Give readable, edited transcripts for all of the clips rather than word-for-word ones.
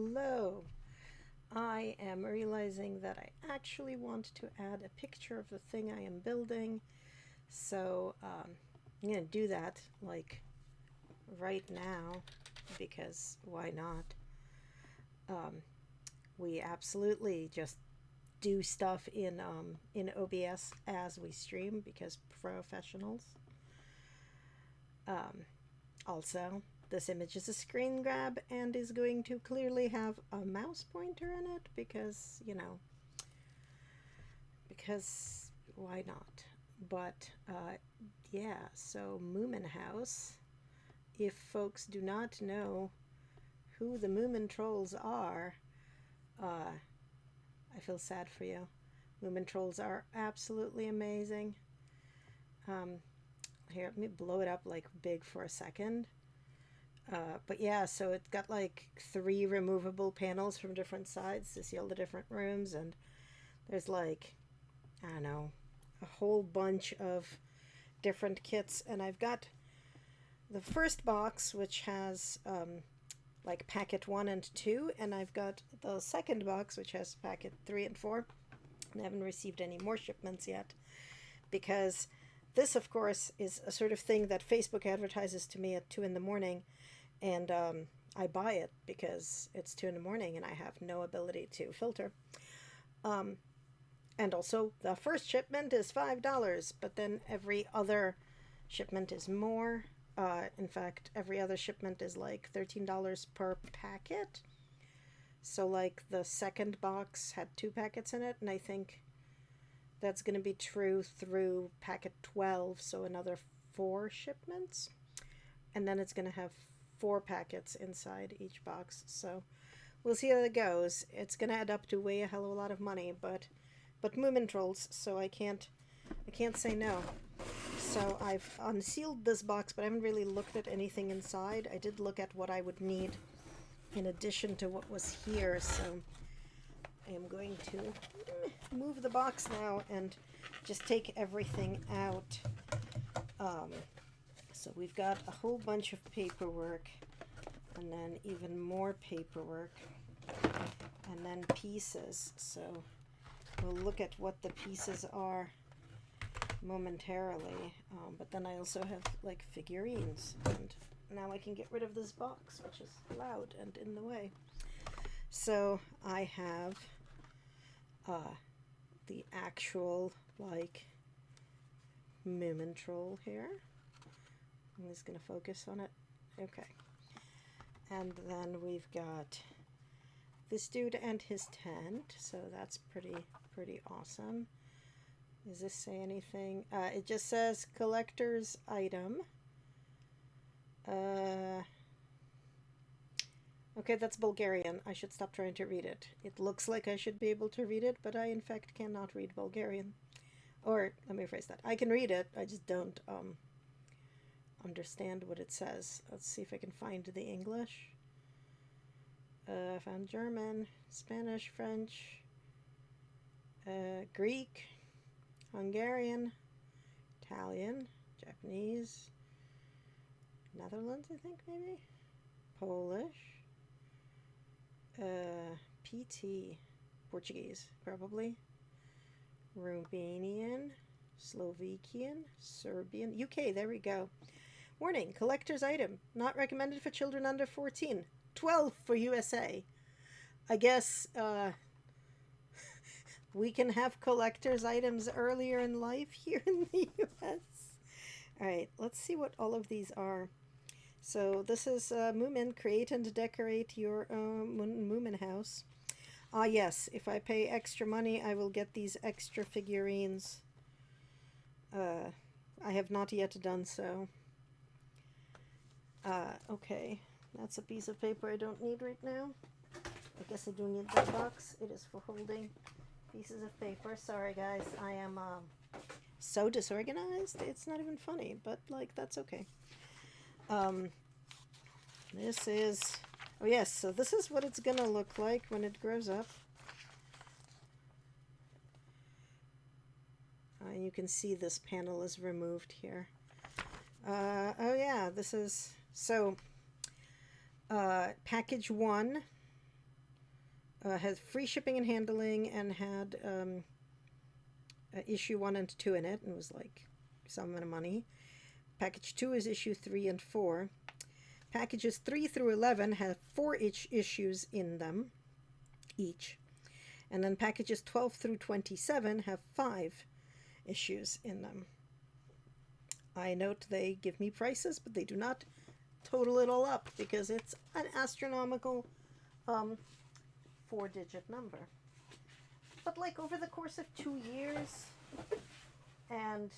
Hello. I am realizing that I actually want to add a picture of the thing I am building. So I'm going to do that like right now because why not? Um, we absolutely just do stuff in OBS as we stream because professionals. Um, Also, this image is a screen grab and is going to clearly have a mouse pointer in it because why not? But yeah, so Moomin House. If folks do not know who the Moomin Trolls are, uh, I feel sad for you. Moomin Trolls are absolutely amazing. Um, Here, let me blow it up like big for a second. But yeah, so it's got like three removable panels from different sides to see all the different rooms, and there's like, I don't know, a whole bunch of different kits. And I've got the first box, which has like packet 1 and 2, and I've got the second box, which has packet 3 and 4. And I haven't received any more shipments yet because this, of course, is a sort of thing that Facebook advertises to me at 2 in the morning, and I buy it because it's 2 in the morning and I have no ability to filter. Um, and also, the first shipment is $5, but then every other shipment is more. In fact, every other shipment is like $13 per packet. So, like, the second box had 2 packets in it, and I think that's going to be true through packet 12, so another 4 shipments. And then it's going to have 4 packets inside each box. So we'll see how it goes. It's going to add up to way a hell of a lot of money, but Moomin Trolls, so I can't say no. So I've unsealed this box, but I haven't really looked at anything inside. I did look at what I would need in addition to what was here, so I am going to move the box now and just take everything out. So we've got a whole bunch of paperwork, and then even more paperwork, and then pieces. So we'll look at what the pieces are momentarily. But then I also have like figurines, and now I can get rid of this box, which is loud and in the way. So I have the actual like Moomin Troll here. I'm just going to focus on it. Okay. And then we've got this dude and his tent. So that's pretty awesome. Does this say anything? It just says collector's item. Okay, that's Bulgarian. I should stop trying to read it. It looks like I should be able to read it, but I in fact cannot read Bulgarian. Or, let me rephrase that. I can read it, I just don't understand what it says. Let's see if I can find the English. I found German, Spanish, French, Greek, Hungarian, Italian, Japanese, Netherlands, I think maybe, Polish, PT, Portuguese, probably, Romanian, Slovakian, Serbian, UK, there we go. Warning, collector's item, not recommended for children under 14. 12 for USA. I guess, we can have collector's items earlier in life here in the US. Alright, let's see what all of these are. So this is Moomin, create and decorate your Moomin house. Ah yes, if I pay extra money, I will get these extra figurines. I have not yet done so. Okay, that's a piece of paper I don't need right now. I guess I do need that box. It is for holding pieces of paper. Sorry guys, I am so disorganized. It's not even funny, but like that's okay. This is, oh yes, so this is what it's gonna look like when it grows up. You can see this panel is removed here. Oh yeah, this is, so package 1 Has free shipping and handling, and had issue 1 and 2 in it, and was like some amount of money. Package 2 is issue 3 and 4. Packages 3 through 11 have 4 issues in them each. And then packages 12 through 27 have 5 issues in them. I note they give me prices, but they do not total it all up because it's an astronomical 4-digit number. But like over the course of 2 years, and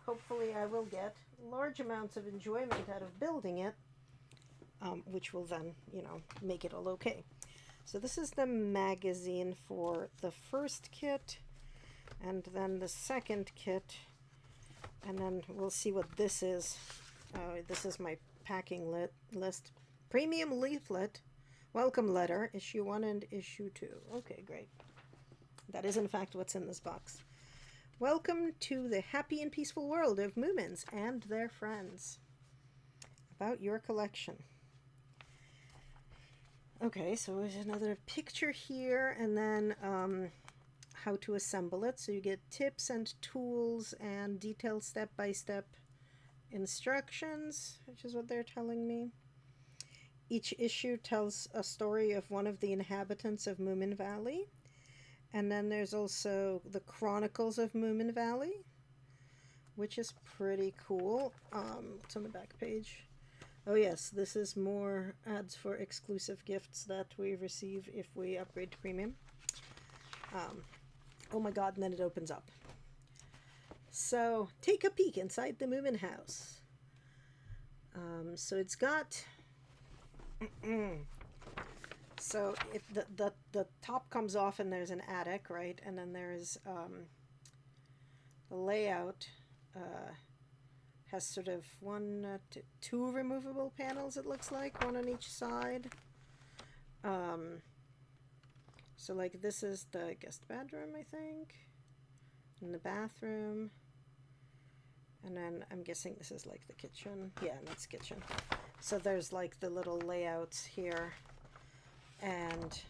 hopefully I will get large amounts of enjoyment out of building it, which will then, make it all okay. So this is the magazine for the first kit, and then the second kit, and then we'll see what this is. This is my packing list. Premium leaflet, welcome letter, issue 1 and issue 2. Okay, great. That is in fact what's in this box. Welcome to the happy and peaceful world of Moomins and their friends. About your collection. Okay, so there's another picture here, and then how to assemble it. So you get tips and tools and detailed step-by-step instructions, which is what they're telling me. Each issue tells a story of one of the inhabitants of Moomin Valley. And then there's also the Chronicles of Moomin Valley, which is pretty cool. What's on the back page? Oh yes, this is more ads for exclusive gifts that we receive if we upgrade to premium. Oh my god, and then it opens up. So, take a peek inside the Moomin house. So it's got... So if the top comes off and there's an attic, right? And then there's the layout has sort of two removable panels, it looks like, one on each side. So like this is the guest bedroom, I think, and the bathroom, and then I'm guessing this is like the kitchen. Yeah, that's kitchen. So there's like the little layouts here, and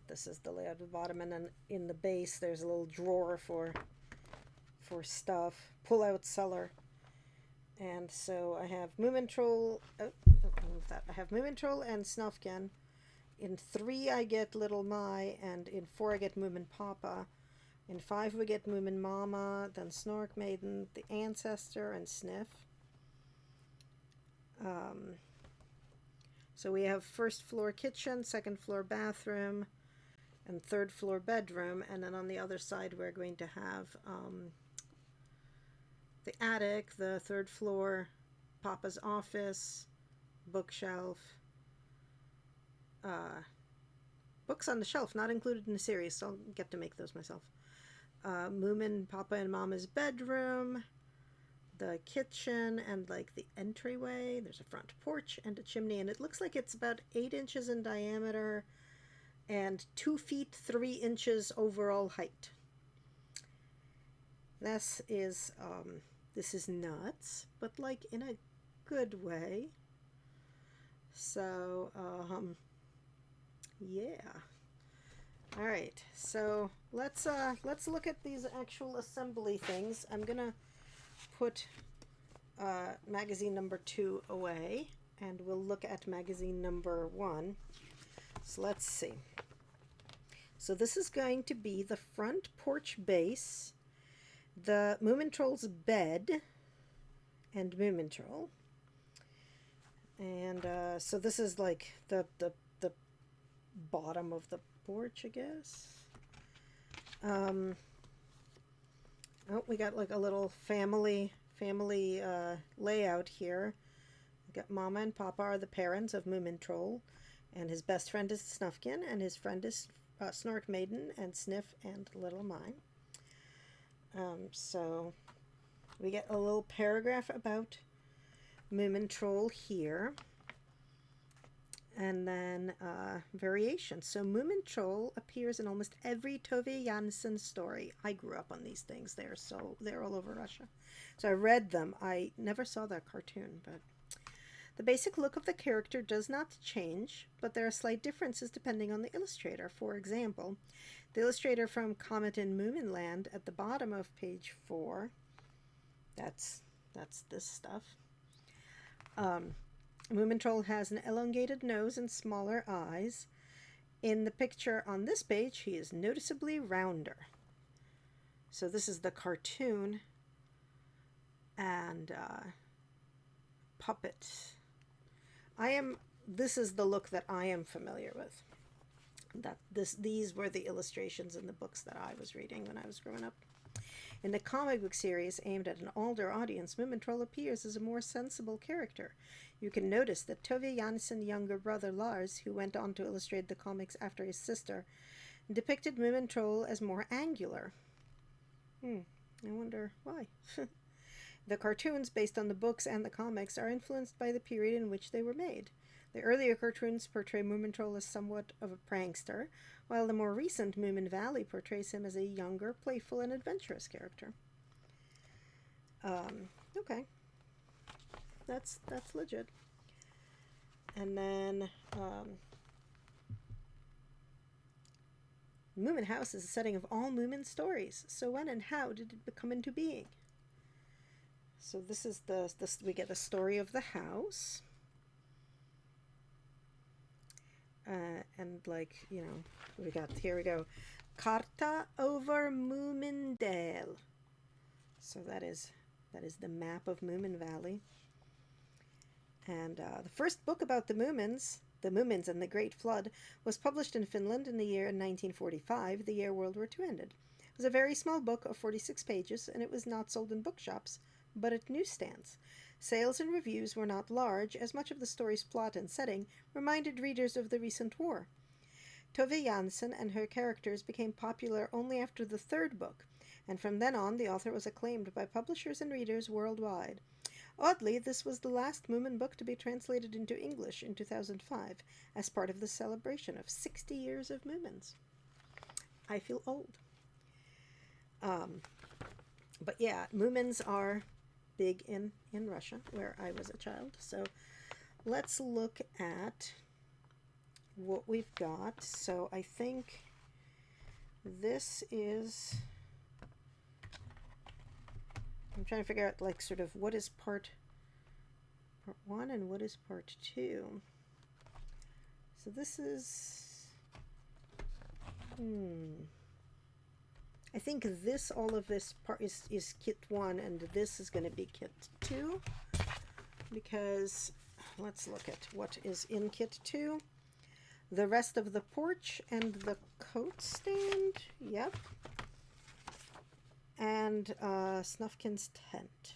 this is the layout at the bottom, and then in the base there's a little drawer for stuff, pull out cellar. And so I have Moomin Troll, I have Moomin Troll and Snufkin. In 3 I get Little Mai, and in 4 I get Moomin Papa. In 5 we get Moomin Mama, then Snork Maiden, the Ancestor, and Sniff. So we have first floor kitchen, second floor bathroom, and third floor bedroom. And then on the other side we're going to have the attic, the third floor, Papa's office, bookshelf, books on the shelf, not included in the series, so I'll get to make those myself. Moomin, Papa, and Mama's bedroom, the kitchen, and like the entryway. There's a front porch and a chimney, and it looks like it's about 8 inches in diameter and 2 feet 3 inches overall height. This is nuts, but like in a good way. So, yeah. All right. So let's look at these actual assembly things. I'm gonna put magazine number 2 away, and we'll look at magazine number 1. So let's see. So this is going to be the front porch base, the Moomin Troll's bed, and Moomin Troll. And so this is like the bottom of the porch, I guess. Oh, we got like a little family layout here. We got Mama and Papa are the parents of Moomin Troll, and his best friend is Snufkin, and his friend is Snork Maiden, and Sniff, and Little Mai. So we get a little paragraph about Moomin Troll here, and then variations. So Moomin Troll appears in almost every Tove Jansson story. I grew up on these things. They're all over Russia. So I read them. I never saw that cartoon, but The basic look of the character does not change, but there are slight differences depending on the illustrator. For example, the illustrator from Comet in Moomin Land at the bottom of page 4, that's this stuff. Moomin Troll has an elongated nose and smaller eyes. In the picture on this page, he is noticeably rounder. So this is the cartoon and puppet. This is the look that I am familiar with. These were the illustrations in the books that I was reading when I was growing up. In the comic book series aimed at an older audience, Moomin Troll appears as a more sensible character. You can notice that Tove Janssen's younger brother Lars, who went on to illustrate the comics after his sister, depicted Moomin Troll as more angular. I wonder why. The cartoons, based on the books and the comics, are influenced by the period in which they were made. The earlier cartoons portray Moomin Troll as somewhat of a prankster, while the more recent Moomin Valley portrays him as a younger, playful, and adventurous character. Okay. That's legit. And then Moomin House is the setting of all Moomin stories. So when and how did it come into being? So this is we get a story of the house. And like, you know, here we go. Karta over Moomindale. So that is the map of Moomin Valley. And the first book about the Moomins and the Great Flood, was published in Finland in the year 1945, the year World War II ended. It was a very small book of 46 pages, and it was not sold in bookshops, but at newsstands. Sales and reviews were not large, as much of the story's plot and setting reminded readers of the recent war. Tove Jansson and her characters became popular only after the third book, and from then on the author was acclaimed by publishers and readers worldwide. Oddly, this was the last Moomin book to be translated into English in 2005, as part of the celebration of 60 years of Moomins. I feel old. But yeah, Moomins are big in Russia, where I was a child. So let's look at what we've got. So I think this is... I'm trying to figure out, like, sort of what is part 1 and what is part 2. So this is... I think all of this part is kit 1, and this is going to be kit 2, because let's look at what is in kit 2. The rest of the porch and the coat stand, yep, and Snufkin's tent.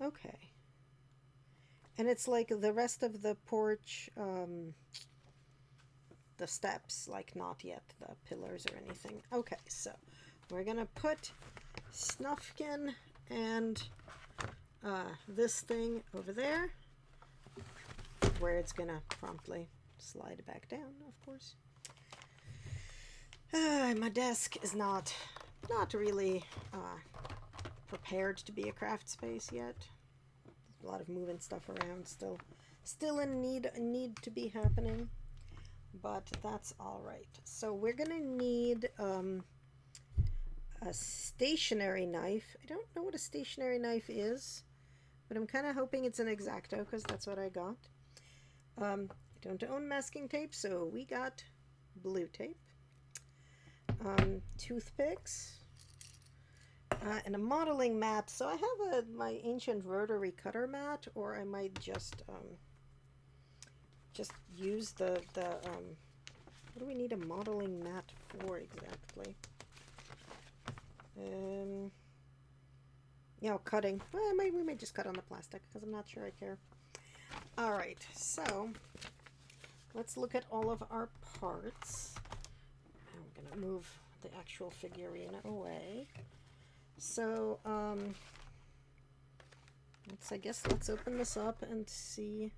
Okay. And it's like the rest of the porch, the steps, like not yet the pillars or anything. Okay, so we're gonna put Snufkin and this thing over there, where it's gonna promptly slide back down, of course. My desk is not really prepared to be a craft space yet. There's a lot of moving stuff around still in need to be happening, but that's all right. So we're gonna need a stationary knife. I don't know what a stationary knife is, but I'm kind of hoping it's an X-Acto, because that's what I got. I don't own masking tape, so we got blue tape, toothpicks, and a modeling mat. So I have my ancient rotary cutter mat, or I might just use the what do we need a modeling mat for exactly? Cutting. Well, we might just cut on the plastic, because I'm not sure I care. All right, so let's look at all of our parts. I'm going to move the actual figurine away. So, let's open this up and see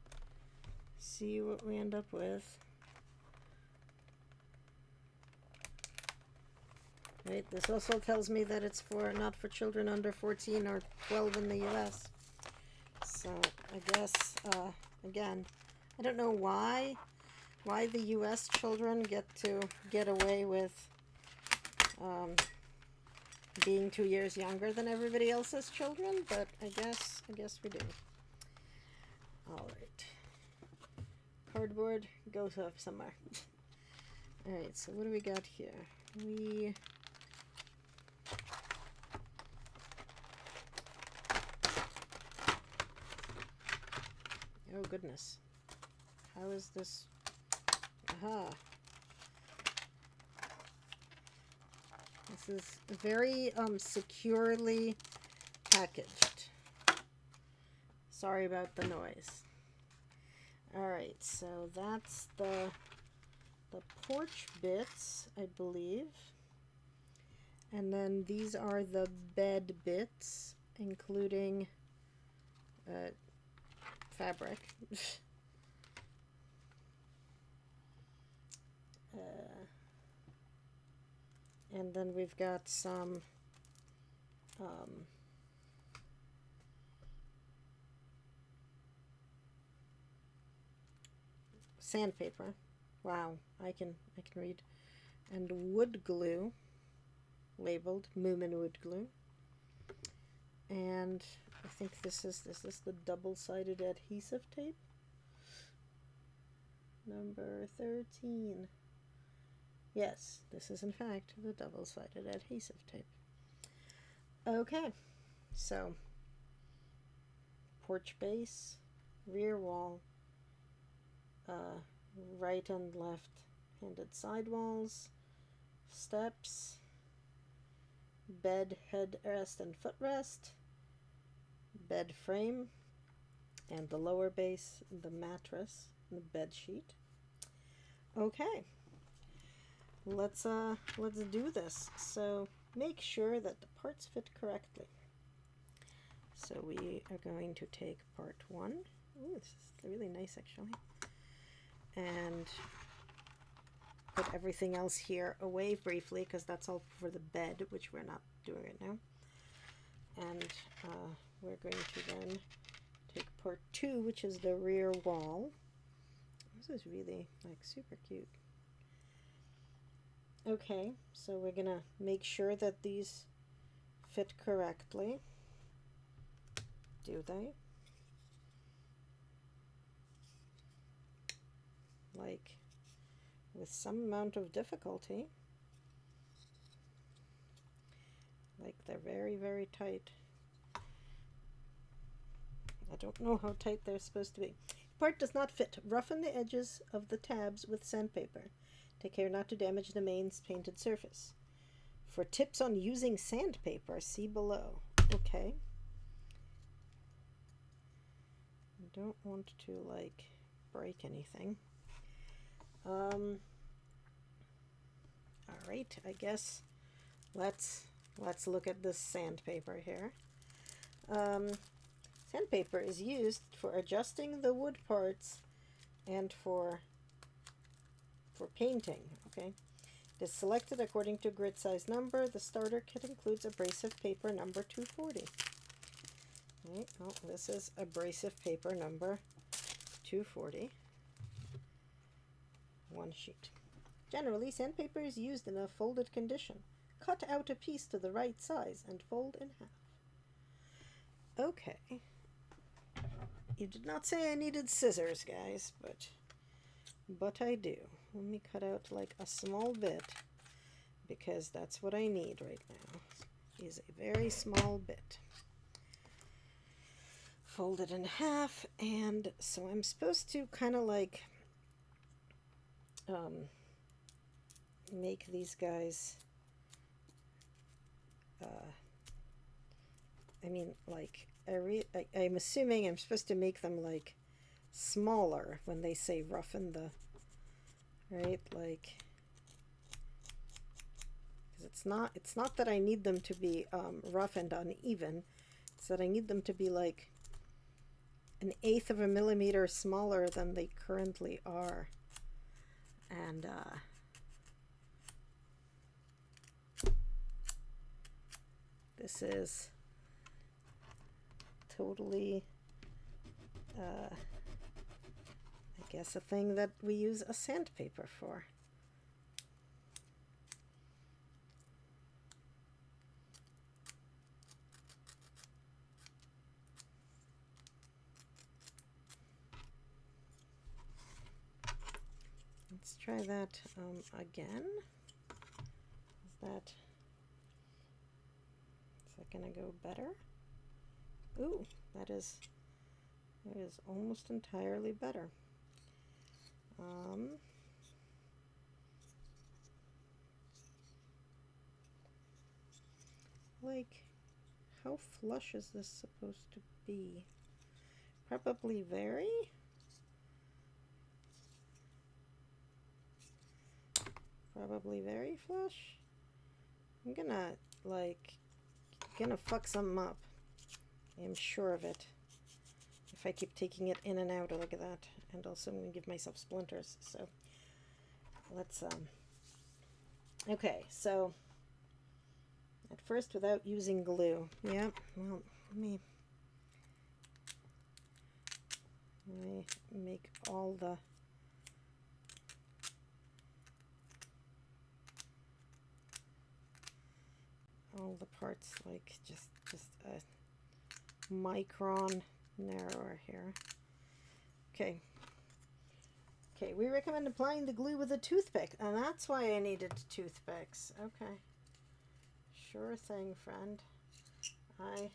what we end up with. Right, this also tells me that it's not for children under 14 or 12 in the US. So I guess again, I don't know why the U.S. children get away with being 2 years younger than everybody else's children, but I guess we do. All right, cardboard goes up somewhere. All right, so what do we got here? Oh goodness, how is this? Aha. This is very securely packaged. Sorry about the noise. All right, so that's the porch bits, I believe. And then these are the bed bits, including fabric. And then we've got some sandpaper. Wow, I can read. And wood glue, labeled Moomin wood glue. And I think this is the double-sided adhesive tape. Number 13. Yes, this is in fact the double-sided adhesive tape. Okay, so porch base, rear wall, right and left-handed sidewalls, steps, bed headrest and footrest, bed frame, and the lower base, the mattress, the bed sheet. Okay, let's do this. So make sure that the parts fit correctly. So we are going to take part 1. Ooh, this is really nice actually. And put everything else here away briefly because that's all for the bed, which we're not doing right now. And we're going to then take part 2, which is the rear wall. This is really like super cute. Okay, so we're gonna make sure that these fit correctly. Do they? Like with some amount of difficulty. Like they're very, very tight. I don't know how tight they're supposed to be. Part does not fit. Roughen the edges of the tabs with sandpaper. Take care not to damage the mains painted surface. For tips on using sandpaper, see below. Okay. I don't want to like break anything. All right, I guess let's look at this sandpaper here. Sandpaper is used for adjusting the wood parts and for painting. Okay, it is selected according to grid size number. The starter kit includes abrasive paper number 240. Right, well, this is abrasive paper number 240. One sheet. Generally, sandpaper is used in a folded condition. Cut out a piece to the right size and fold in half. Okay. You did not say I needed scissors, guys, but I do. Let me cut out like a small bit because that's what I need right now. Is a very small bit. Fold it in half, and so I'm supposed to kind of like make these guys I mean, like I'm assuming I'm supposed to make them like smaller when they say roughen the, right, like, because it's not that I need them to be rough and uneven. It's that I need them to be like 1/8 of a millimeter smaller than they currently are. And this is totally Guess a thing that we use a sandpaper for. Let's try that again. Is that gonna go better? Ooh, that is almost entirely better. Like, how flush is this supposed to be? Probably very? Probably very flush? I'm gonna fuck something up. I'm sure of it. If I keep taking it in and out like that. And also I'm gonna give myself splinters. So let's okay, so at first without using glue. Yep, well, let me make all the parts like just a micron narrower here. Okay, we recommend applying the glue with a toothpick, and that's why I needed toothpicks. Okay, sure thing, friend. I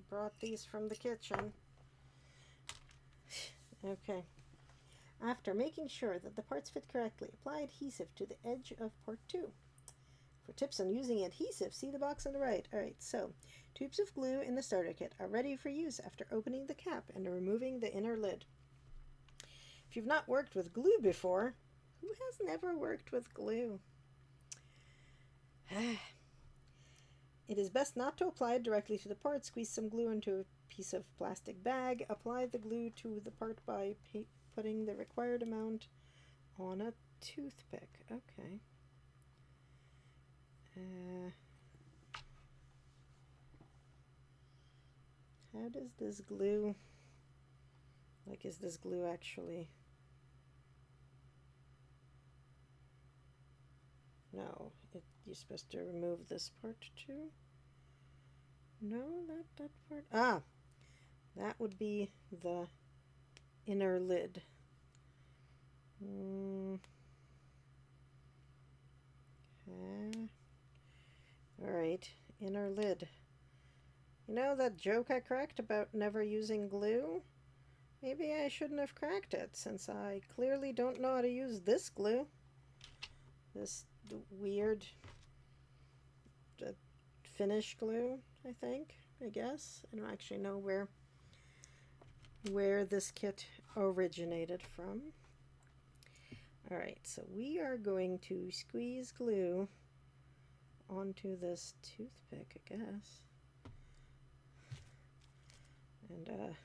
brought these from the kitchen. Okay. After making sure that the parts fit correctly, apply adhesive to the edge of part 2. For tips on using adhesive, see the box on the right. Alright, so tubes of glue in the starter kit are ready for use after opening the cap and removing the inner lid. If you've not worked with glue before, who has never worked with glue? It is best not to apply it directly to the part. Squeeze some glue into a piece of plastic bag. Apply the glue to the part by putting the required amount on a toothpick. Okay. How does this glue, like, is this glue actually, no, you're supposed to remove this part too? No, not that part. Ah, that would be the inner lid. Okay. Alright, inner lid. You know that joke I cracked about never using glue? Maybe I shouldn't have cracked it, since I clearly don't know how to use this glue. This weird finish glue, I think, I guess. I don't actually know where this kit originated from. Alright, so we are going to squeeze glue onto this toothpick, I guess. And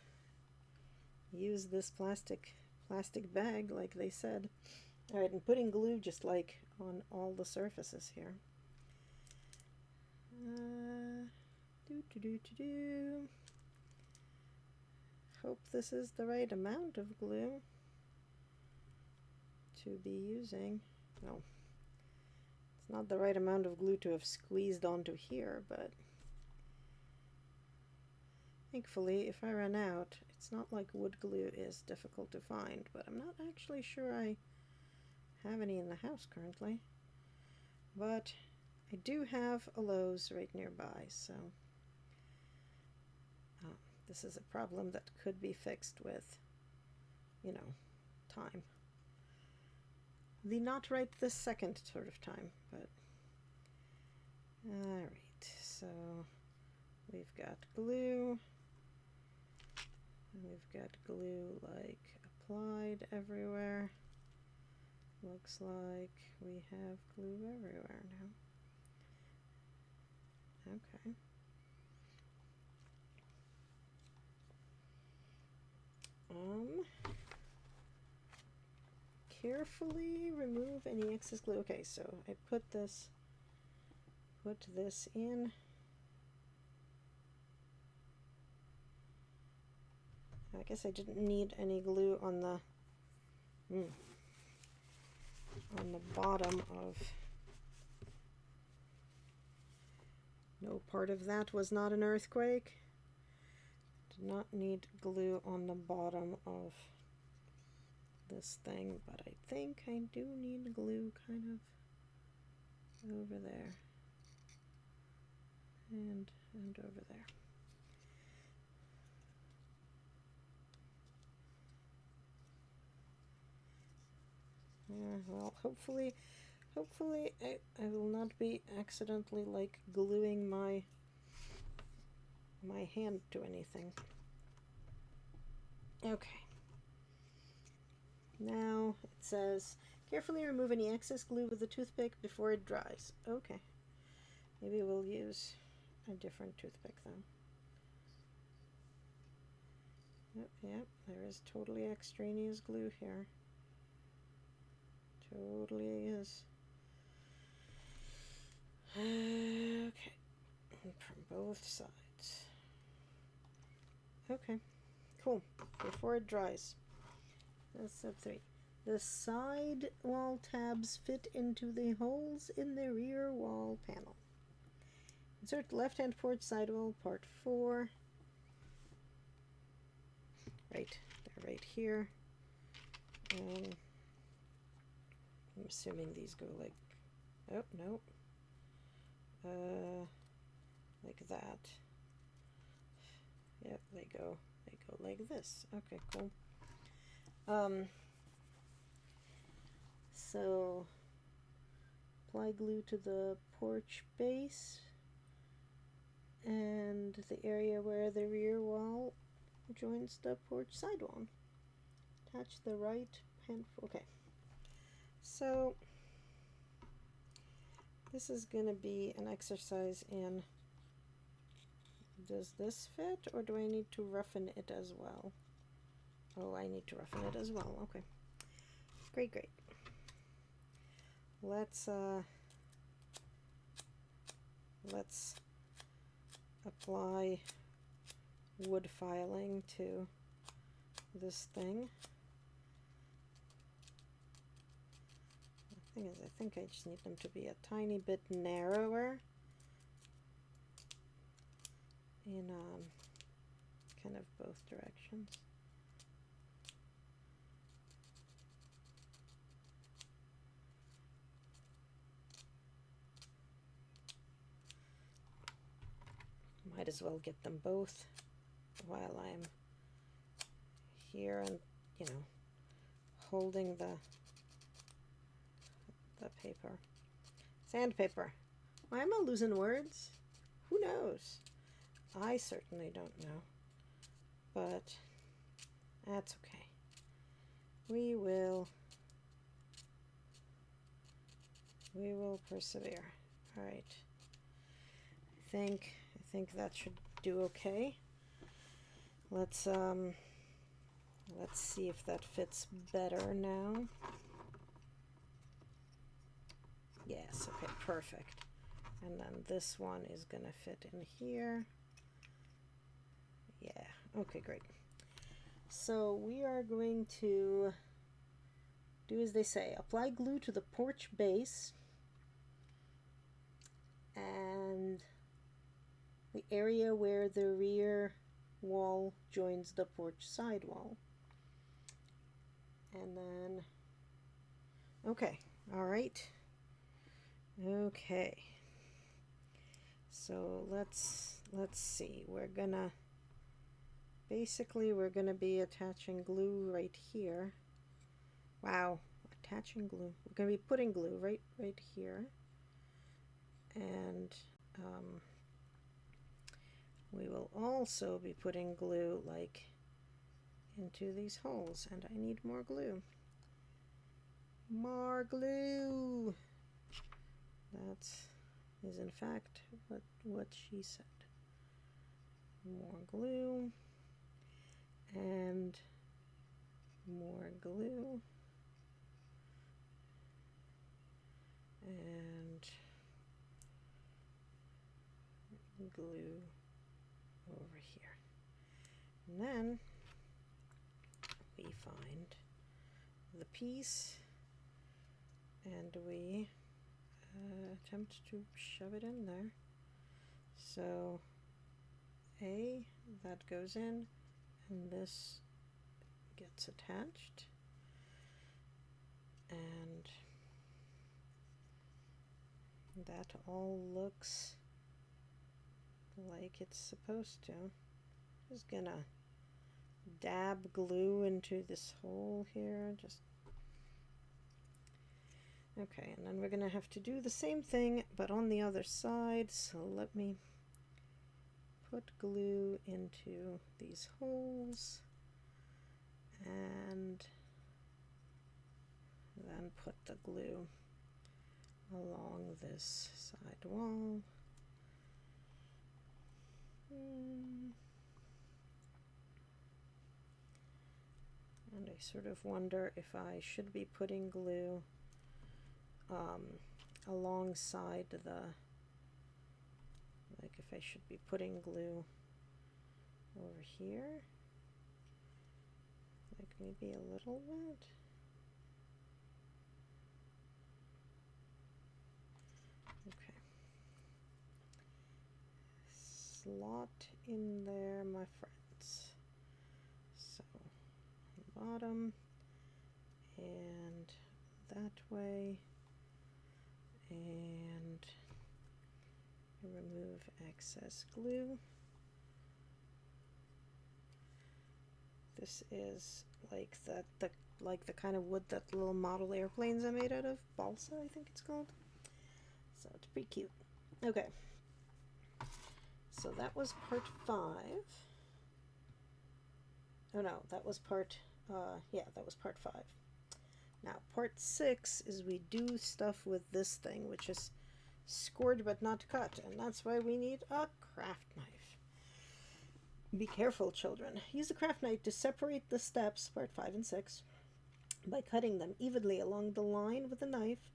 use this plastic bag like they said. Alright, and putting glue just like on all the surfaces here. Hope this is the right amount of glue to be using. No, it's not the right amount of glue to have squeezed onto here, but thankfully if I run out, it's not like wood glue is difficult to find, but I'm not actually sure I have any in the house currently. But I do have a Lowe's right nearby, so this is a problem that could be fixed with, you know, time. The not right this second sort of time, but alright, so we've got glue. We've got glue like applied everywhere. Looks like we have glue everywhere now. Okay. Carefully remove any excess glue. Okay, so I put this in. I guess I didn't need any glue on the bottom of. No part of that was not an earthquake. Did not need glue on the bottom of this thing, but I think I do need glue kind of over there and over there. Well, hopefully I will not be accidentally like gluing my hand to anything. Okay. Now it says, carefully remove any excess glue with a toothpick before it dries. Okay. Maybe we'll use a different toothpick then. Yep, there is totally extraneous glue here. Totally is. Okay. From both sides. Okay. Cool. Before it dries. That's step 3. The side wall tabs fit into the holes in the rear wall panel. Insert left-hand porch sidewall, part 4. Right, they're right here. And I'm assuming these go like, oh, no. Like that. Yep, they go like this. Okay, cool. So apply glue to the porch base and the area where the rear wall joins the porch sidewall. Attach the right hand. Okay. So this is going to be an exercise in, does this fit or do I need to roughen it as well? Oh, I need to roughen it as well. Okay. Great. Let's apply wood filing to this thing. The thing is, I think I just need them to be a tiny bit narrower in kind of both directions. Might as well get them both while I'm here and, you know, holding the paper. Sandpaper. Why am I losing words? Who knows? I certainly don't know. But that's okay. We will persevere. All right. I think that should do okay. Let's see if that fits better now. Yes, okay, perfect. And then this one is gonna fit in here. Yeah, okay, great. So we are going to do as they say. Apply glue to the porch base and the area where the rear wall joins the porch side wall. And then, okay, all right. Okay. So let's see. We're gonna be attaching glue right here. Wow, attaching glue. We're gonna be putting glue right here. And we will also be putting glue like into these holes, and I need more glue. More glue. That is in fact what she said. More glue and more glue and glue over here. And then we find the piece and we attempt to shove it in there. So that goes in and this gets attached, and that all looks like it's supposed to. Just gonna dab glue into this hole here, just okay, and then we're gonna have to do the same thing but on the other side. So let me put glue into these holes and then put the glue along this side wall. And I sort of wonder if I should be putting glue alongside the, like if I should be putting glue over here, like maybe a little bit. Okay. Slot in there, my friends. So bottom and that way, and remove excess glue. This is like the kind of wood that little model airplanes are made out of. Balsa, I think it's called. So it's pretty cute. Okay. So that was part 5. Oh no, that was part, yeah, that was part 5. Now, part 6 is we do stuff with this thing, which is scored but not cut, and that's why we need a craft knife. Be careful, children. Use a craft knife to separate the steps, part 5 and 6, by cutting them evenly along the line with a knife,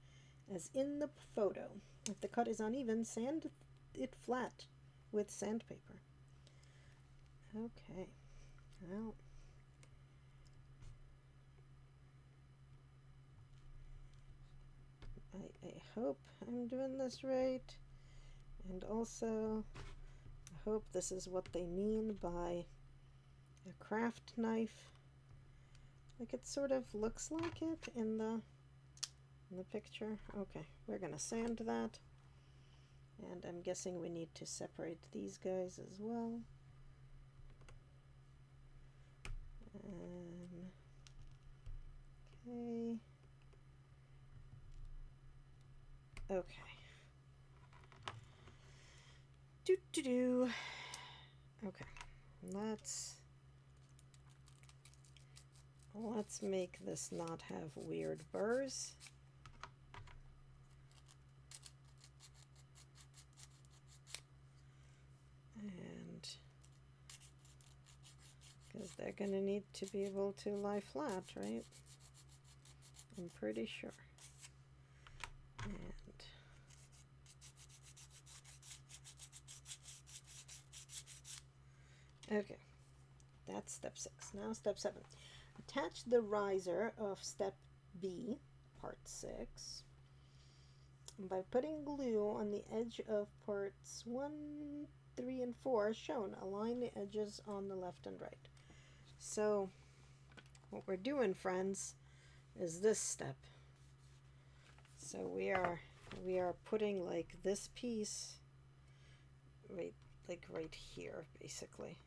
as in the photo. If the cut is uneven, sand it flat with sandpaper. Okay, well, I hope I'm doing this right, and also I hope this is what they mean by a craft knife. Like it sort of looks like it in the picture. Okay, we're gonna sand that, and I'm guessing we need to separate these guys as well. Okay. Okay. Okay, let's make this not have weird burrs. And because they're going to need to be able to lie flat, right? I'm pretty sure. And okay, that's step 6. Now step 7. Attach the riser of step B, part 6, by putting glue on the edge of parts 1, 3, and 4 as shown. Align the edges on the left and right. So what we're doing, friends, is this step. So we are putting like this piece right here, basically,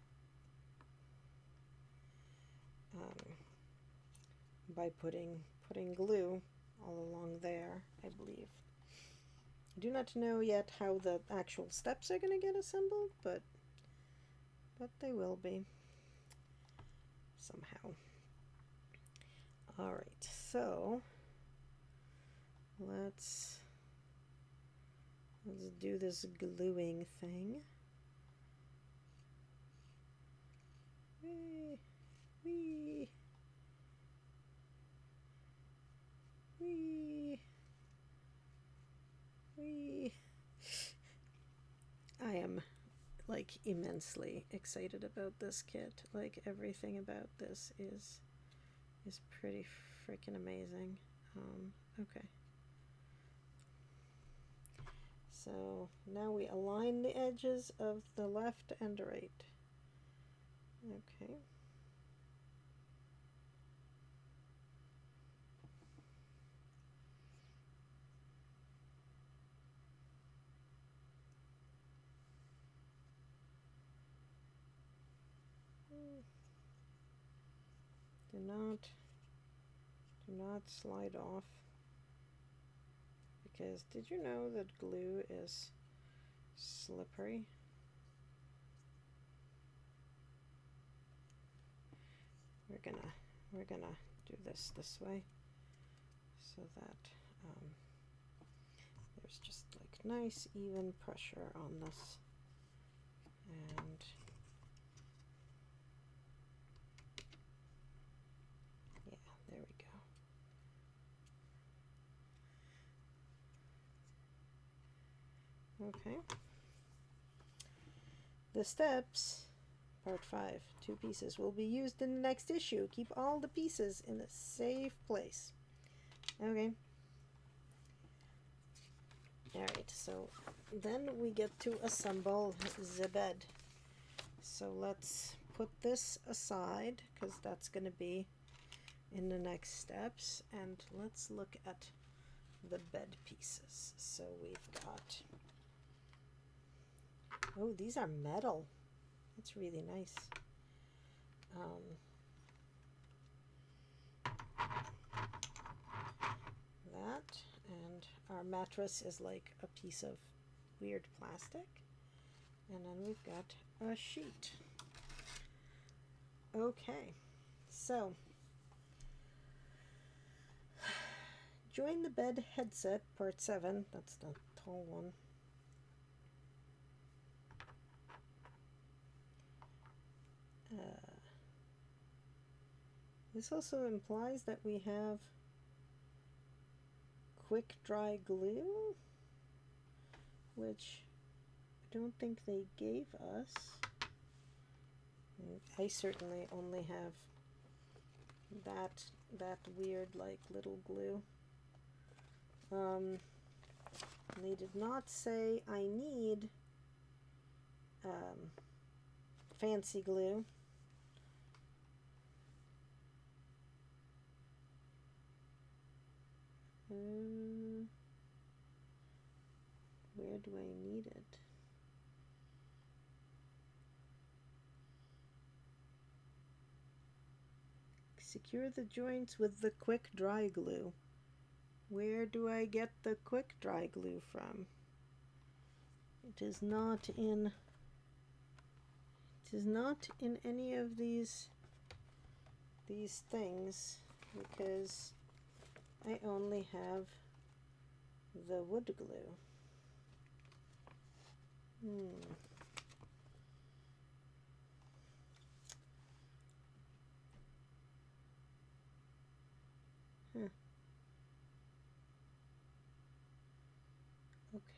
by putting glue all along there, I believe. I do not know yet how the actual steps are going to get assembled, but they will be somehow. All right, so let's do this gluing thing. Whee, whee, whee, whee. I am like immensely excited about this kit. Like everything about this is is pretty freaking amazing. Okay. So now we align the edges of the left and right. Okay. Do not slide off, because did you know that glue is slippery? We're gonna do this way so that there's just like nice even pressure on this, and yeah, there we go. Okay. The steps, part 5, 2 pieces, will be used in the next issue. Keep all the pieces in a safe place. Okay. Alright, so then we get to assemble the bed. So let's put this aside, because that's going to be in the next steps, and let's look at the bed pieces. So we've got, oh, these are metal. That's really nice. That, and our mattress is like a piece of weird plastic, and then we've got a sheet. Okay, so join the bed headset, part 7. That's the tall one. This also implies that we have quick dry glue, which I don't think they gave us. I certainly only have that weird like little glue. They did not say I need fancy glue. Where do I need it? Secure the joints with the quick dry glue. Where do I get the quick dry glue from? It is not in any of these things, because I only have the wood glue.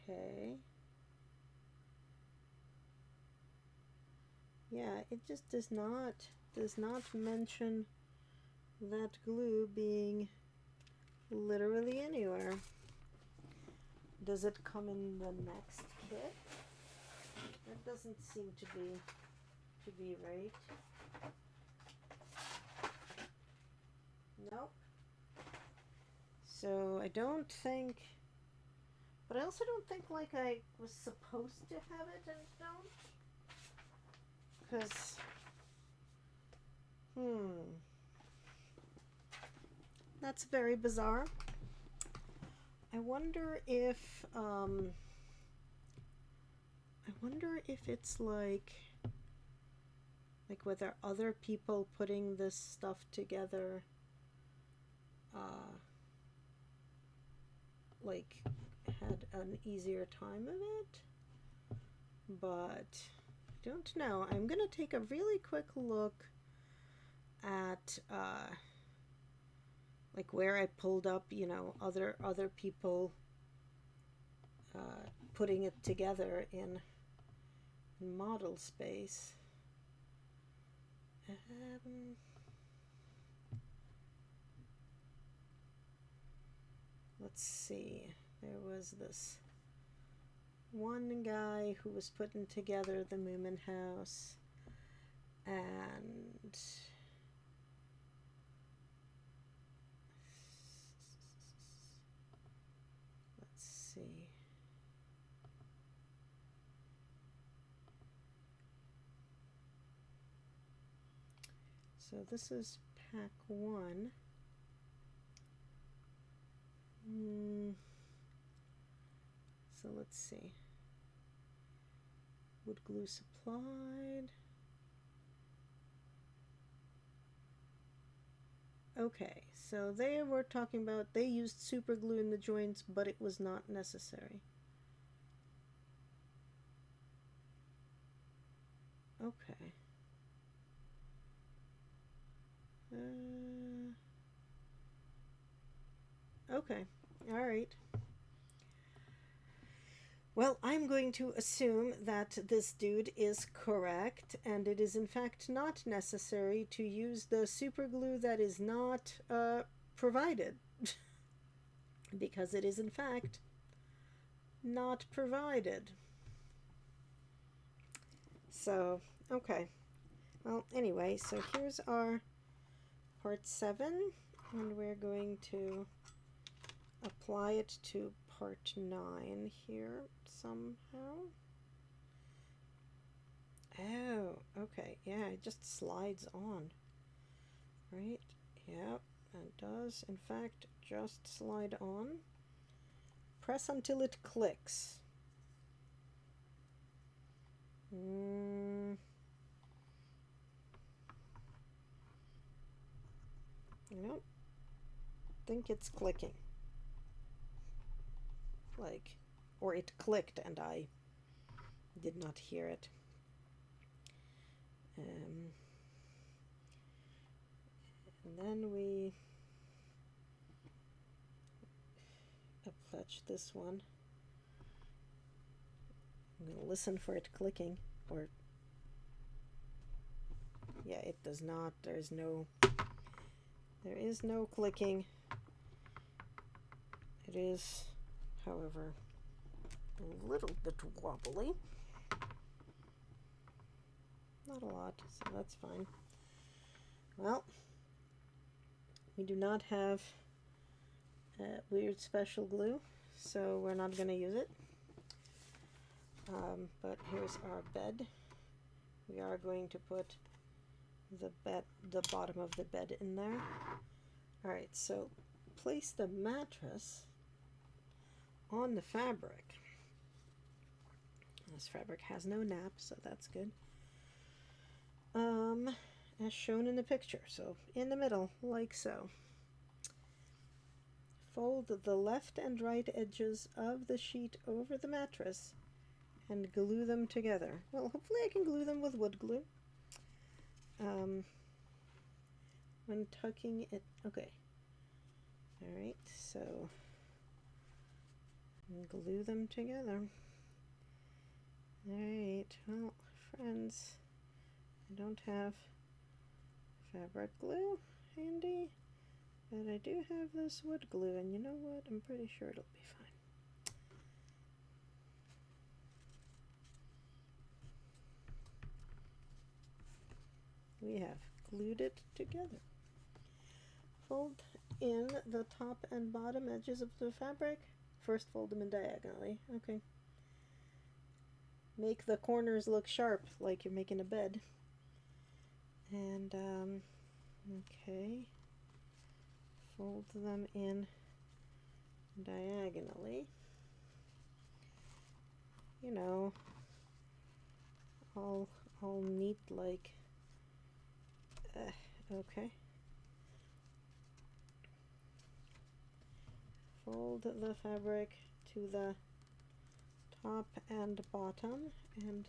Okay. Yeah, it just does not mention that glue being literally anywhere. Does it come in the next kit? That doesn't seem to be right. Nope. So I don't think, but I also don't think like I was supposed to have it and don't. Because, that's very bizarre. I wonder if it's like whether other people putting this stuff together like had an easier time of it, but I don't know. I'm gonna take a really quick look at like where I pulled up, you know, other people putting it together in model space. let's see, there was this one guy who was putting together the Moomin house, and let's see. So this is pack 1. So let's see. Wood glue supplied. Okay, so they were talking about they used super glue in the joints, but it was not necessary. Okay. Okay, all right. Well, I'm going to assume that this dude is correct, and it is in fact not necessary to use the super glue that is not provided. Because it is in fact not provided. So, okay. Well, anyway, so here's our part 7, and we're going to apply it to part 9 here somehow. Oh, okay. Yeah, it just slides on. Right? Yep, it does in fact just slide on. Press until it clicks. I don't think it's clicking. Like, or it clicked and I did not hear it. And then we attach this one. I'm going to listen for it clicking, or yeah, it does not. There is no clicking. It is, however, a little bit wobbly. Not a lot, so that's fine. Well, we do not have weird special glue, so we're not going to use it. But here's our bed. We are going to put the bottom of the bed in there. Alright, so place the mattress on the fabric. This fabric has no nap, so that's good. As shown in the picture, so in the middle, like so. Fold the left and right edges of the sheet over the mattress and glue them together. Well, hopefully I can glue them with wood glue. When tucking it, okay. Alright, so glue them together. Alright, well, friends, I don't have fabric glue handy, but I do have this wood glue, and you know what? I'm pretty sure it'll be fine. We have glued it together. Fold in the top and bottom edges of the fabric. First fold them in diagonally. Okay. Make the corners look sharp, like you're making a bed. And, okay. Fold them in diagonally. You know, all neat like, okay. Fold the fabric to the top and bottom and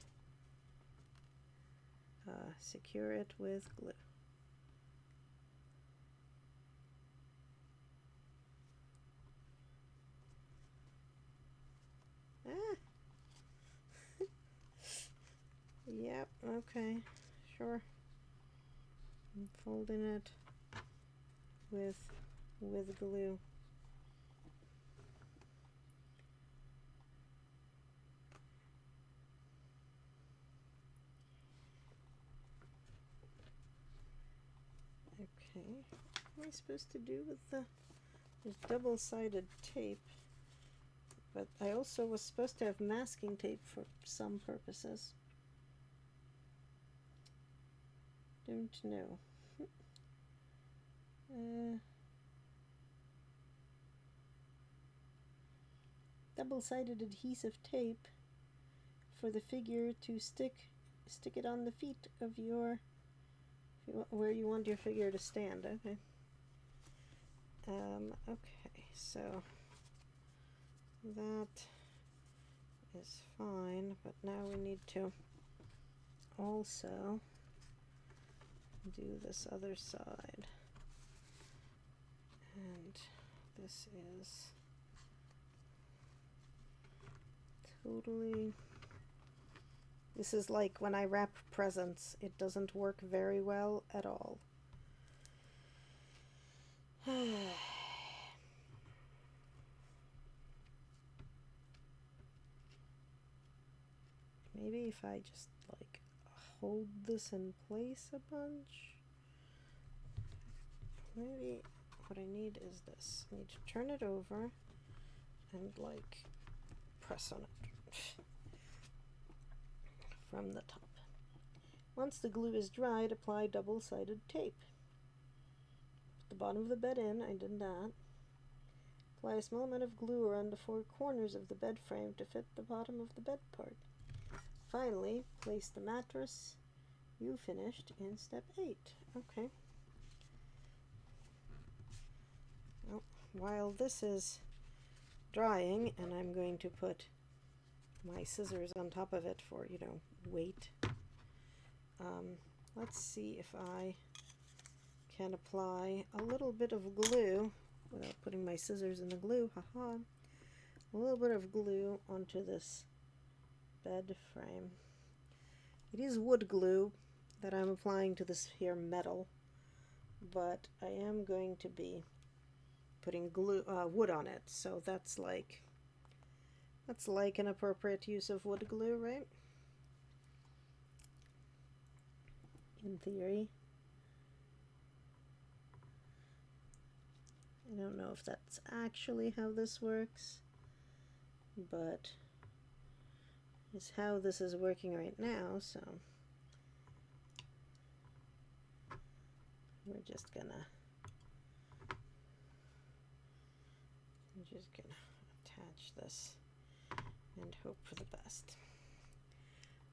secure it with glue. Yep, okay, sure. I'm folding it with glue. Okay, what am I supposed to do with the... There's double-sided tape, but I also was supposed to have masking tape for some purposes. Don't know. Double-sided adhesive tape for the figure to stick it on the feet of your... where you want your figure to stand. Okay. Okay, so that is fine, but now we need to also do this other side. And this is totally... This is like when I wrap presents. It doesn't work very well at all. Maybe if I just like hold this in place a bunch. Maybe what I need is this. I need to turn it over and like press on it from the top. Once the glue is dried, apply double-sided tape. Put the bottom of the bed in. I did that. Apply a small amount of glue around the four corners of the bed frame to fit the bottom of the bed part. Finally, place the mattress you finished in step 8. Okay. Well, while this is drying, and I'm going to put my scissors on top of it for, you know, weight. Let's see if I can apply a little bit of glue without putting my scissors in the glue. Haha. A little bit of glue onto this bed frame. It is wood glue that I'm applying to this here metal, but I am going to be putting glue wood on it, so that's like an appropriate use of wood glue, right? In theory. I don't know if that's actually how this works, but it's how this is working right now, so we're just gonna attach this and hope for the best.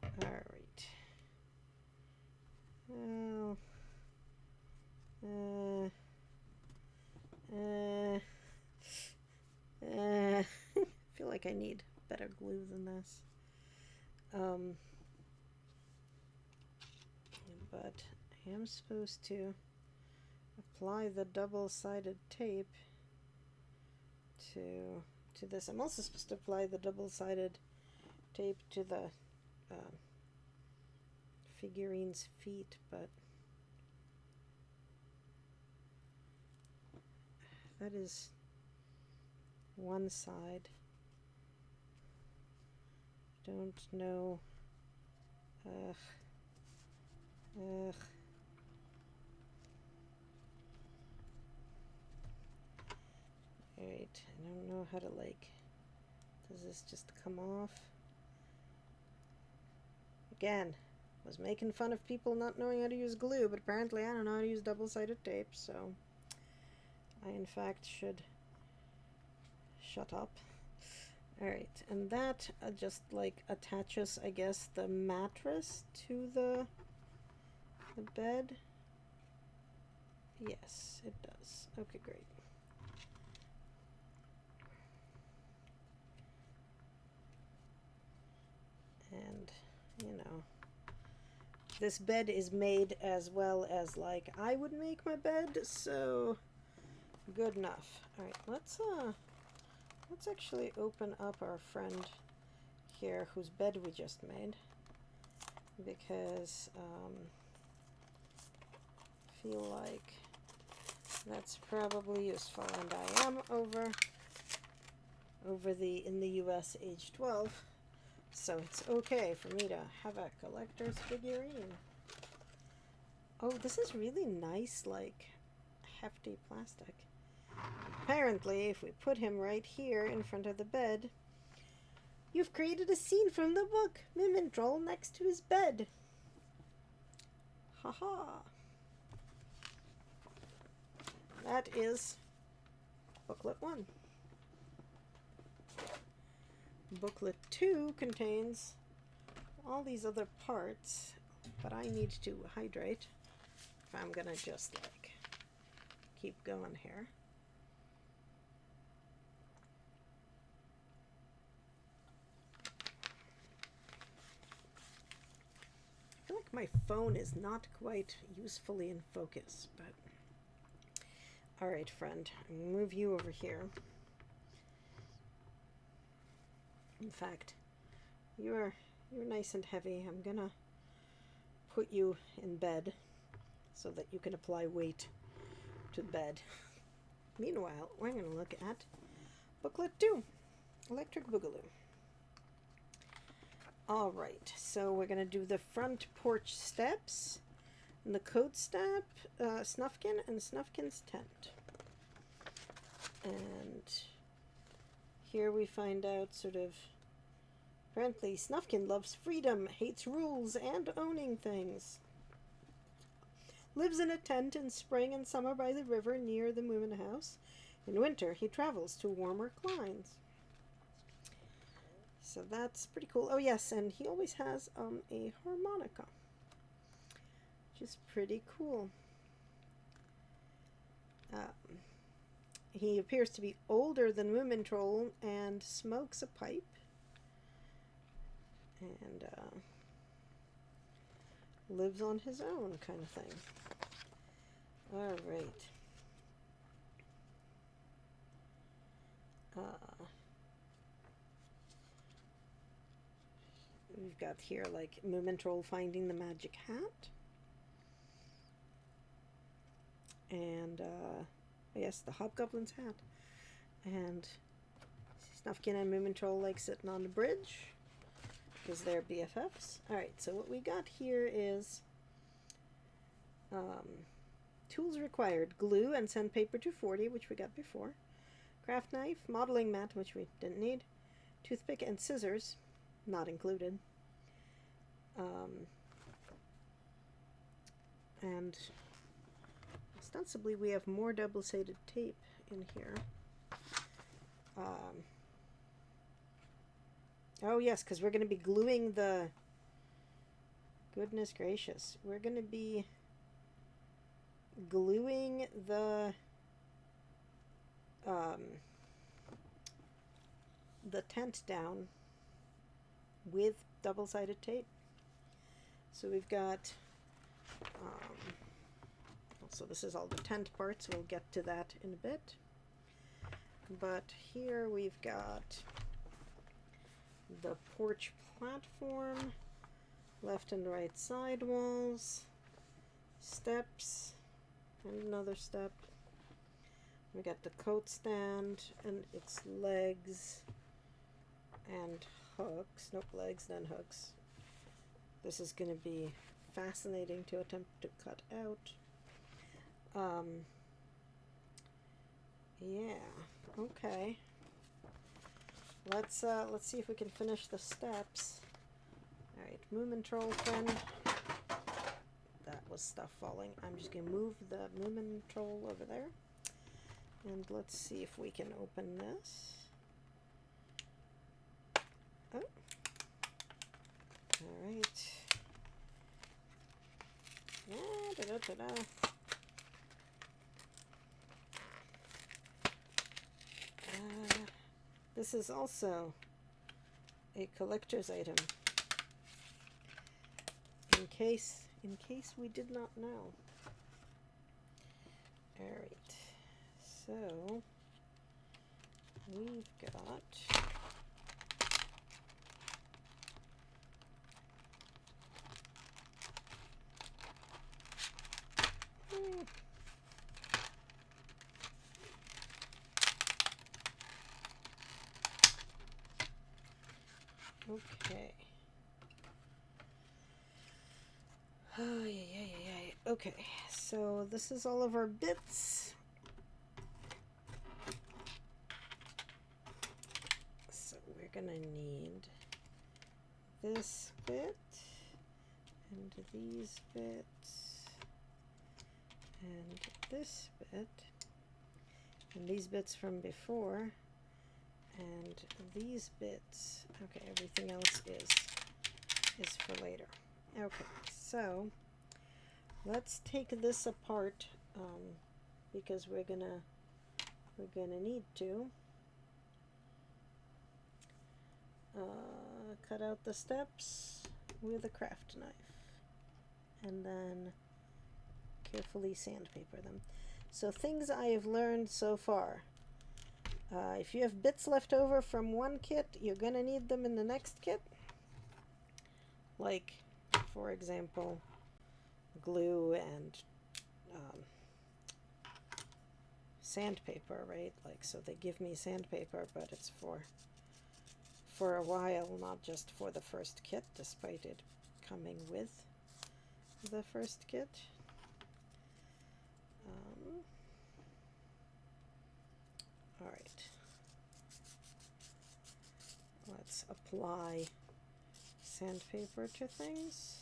All right. Well, I feel like I need better glue than this. But I am supposed to apply the double-sided tape to this. I'm also supposed to apply the double-sided tape to the figurine's feet, but that is one side. Don't know. Alright, I don't know how to, like, does this just come off? Again, was making fun of people not knowing how to use glue, but apparently I don't know how to use double-sided tape, so I in fact should shut up. Alright, and that just like attaches, I guess, the mattress to the bed. Yes, it does. Okay, great. And, you know, this bed is made as well as like I would make my bed, so good enough. Alright, let's actually open up our friend here whose bed we just made, because I feel like that's probably useful, and I am over in the US age 12, so it's okay for me to have a collector's figurine. Oh, this is really nice, like hefty plastic. Apparently, if we put him right here in front of the bed, you've created a scene from the book. Moomin Troll next to his bed. Haha. That is booklet 1. Booklet 2 contains all these other parts, but I need to hydrate if I'm gonna just like keep going here. I feel like my phone is not quite usefully in focus, but alright, friend, I'll move you over here. In fact, you're nice and heavy. I'm gonna put you in bed so that you can apply weight to the bed. Meanwhile, we're gonna look at booklet 2, Electric Boogaloo. Alright, so we're gonna do the front porch steps, and the coat step, Snufkin, and Snufkin's tent. And here we find out sort of, apparently Snufkin loves freedom, hates rules, and owning things. Lives in a tent in spring and summer by the river near the Moomin house. In winter, he travels to warmer climes. So that's pretty cool. Oh yes, and he always has a harmonica, which is pretty cool. He appears to be older than Moomin Troll and smokes a pipe. And lives on his own kind of thing. Alright. We've got here like Moomin Troll finding the magic hat. And yes, the Hobgoblin's hat. And Snufkin and Moomin Troll like sitting on the bridge because they're BFFs. Alright, so what we got here is tools required: glue and sandpaper 240, which we got before, craft knife, modeling mat, which we didn't need, toothpick and scissors, not included, and ostensibly we have more double-sided tape in here. Oh yes, because we're going to be gluing the, goodness gracious, we're going to be gluing the tent down with double-sided tape. So we've got so this is all the tent parts. We'll get to that in a bit. But here we've got the porch platform, left and right side walls, steps, and another step. We got the coat stand and its legs and hooks. Nope, legs then hooks. This is going to be fascinating to attempt to cut out. Yeah, okay. Let's see if we can finish the steps. Alright, Moomin Troll friend. That was stuff falling. I'm just going to move the Moomin Troll over there. And let's see if we can open this. Oh. Alright. This is also a collector's item. In case we did not know. Alright. So we've got okay. Oh, yeah. Okay, so this is all of our bits. So we're gonna need this bit and these bits and this bit and these bits from before and these bits. Okay, everything else is for later. Okay, so let's take this apart because we're gonna need to cut out the steps with a craft knife and then carefully sandpaper them. So things I have learned so far. If you have bits left over from one kit, you're gonna need them in the next kit. Like, for example, glue and sandpaper, right? Like, so they give me sandpaper, but it's for a while, not just for the first kit, despite it coming with the first kit. All right, let's apply sandpaper to things.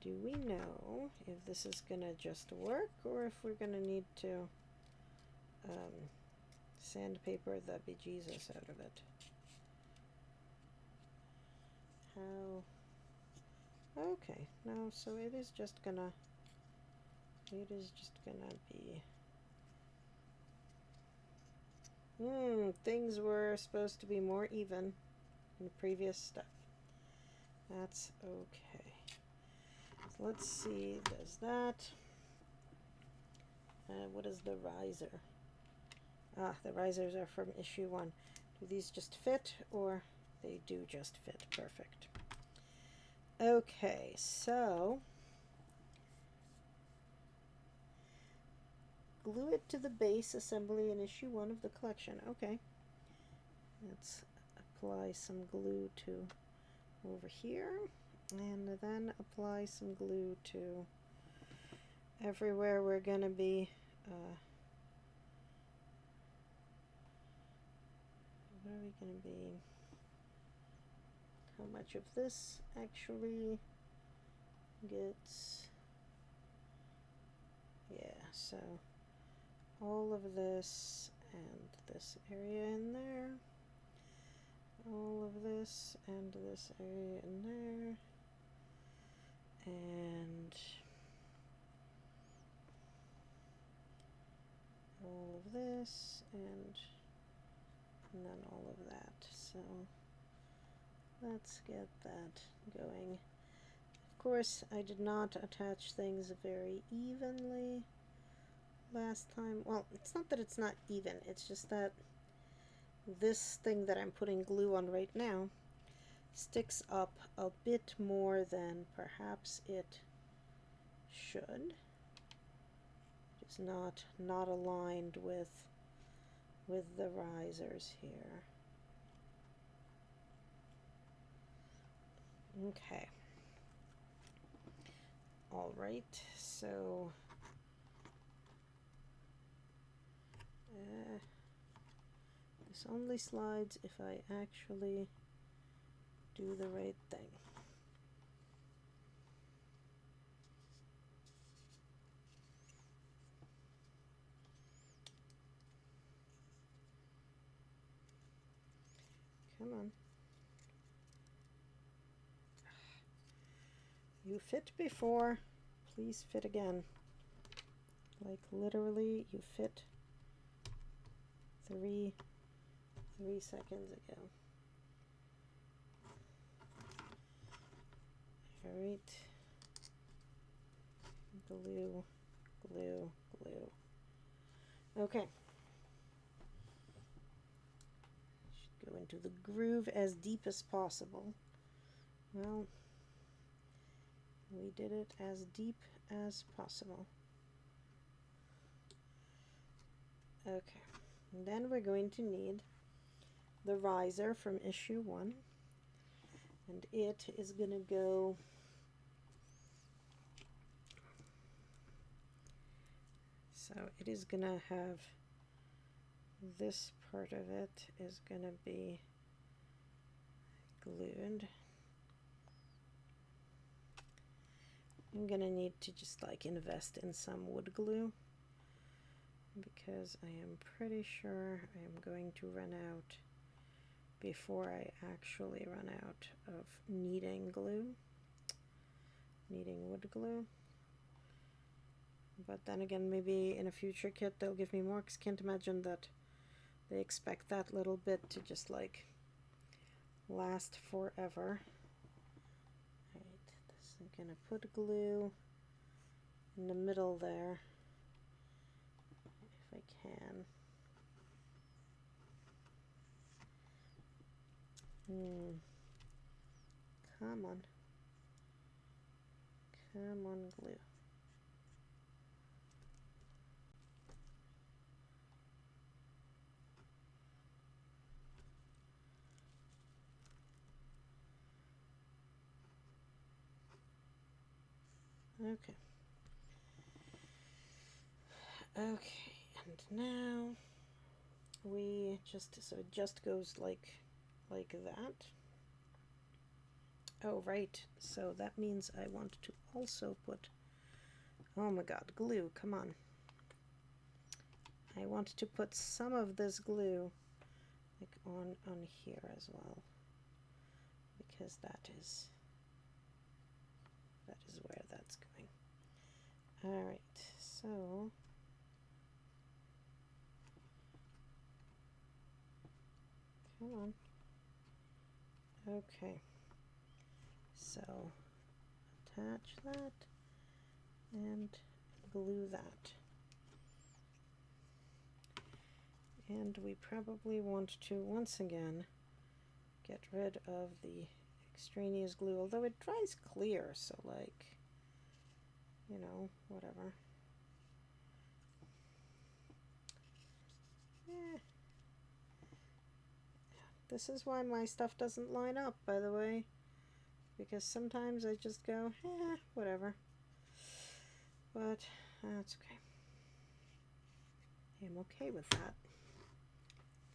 Do we know if this is gonna just work or if we're gonna need to sandpaper the bejesus out of it? How? Okay, no, so it is just gonna be things were supposed to be more even in the previous stuff. That's okay. So let's see, does that what is the riser? The risers are from issue 1. Do these just fit, or they do just fit? Perfect. Okay, so glue it to the base assembly in issue 1 of the collection. Okay, let's apply some glue to over here, and then apply some glue to everywhere we're gonna be what are we gonna be? How much of this actually gets? Yeah, so all of this and this area in there, all of this and this area in there, and all of this and then all of that. So let's get that going. Of course, I did not attach things very evenly last time. Well, it's not that it's not even, it's just that this thing that I'm putting glue on right now sticks up a bit more than perhaps it should. It's not aligned with the risers here. Okay. All right, so this only slides if I actually do the right thing. Come on. You fit before, please fit again. Like literally, you fit three seconds ago. All right. Glue, glue, glue. Okay. Should go into the groove as deep as possible. Well, we did it as deep as possible. Okay. And then we're going to need the riser from issue 1. and it is gonna go so it is gonna have this part of it is gonna be glued. I'm gonna need to just like invest in some wood glue because I am pretty sure I am going to run out before I actually run out of needing wood glue. But then again, maybe in a future kit they'll give me more, because I can't imagine that they expect that little bit to just like last forever. Alright, this I'm gonna put glue in the middle there if I can. Come on. Come on, glue. Okay. Okay, and now we just, so it just goes like that. Oh, right. So that means I want to also put, oh my god, glue, come on. I want to put some of this glue like on here as well, because that is where that's going. All right, so come on. Okay, so attach that and glue that. And we probably want to once again get rid of the extraneous glue, although it dries clear, so like, you know, whatever. This is why my stuff doesn't line up, by the way, because sometimes I just go, whatever. But that's okay. I'm okay with that,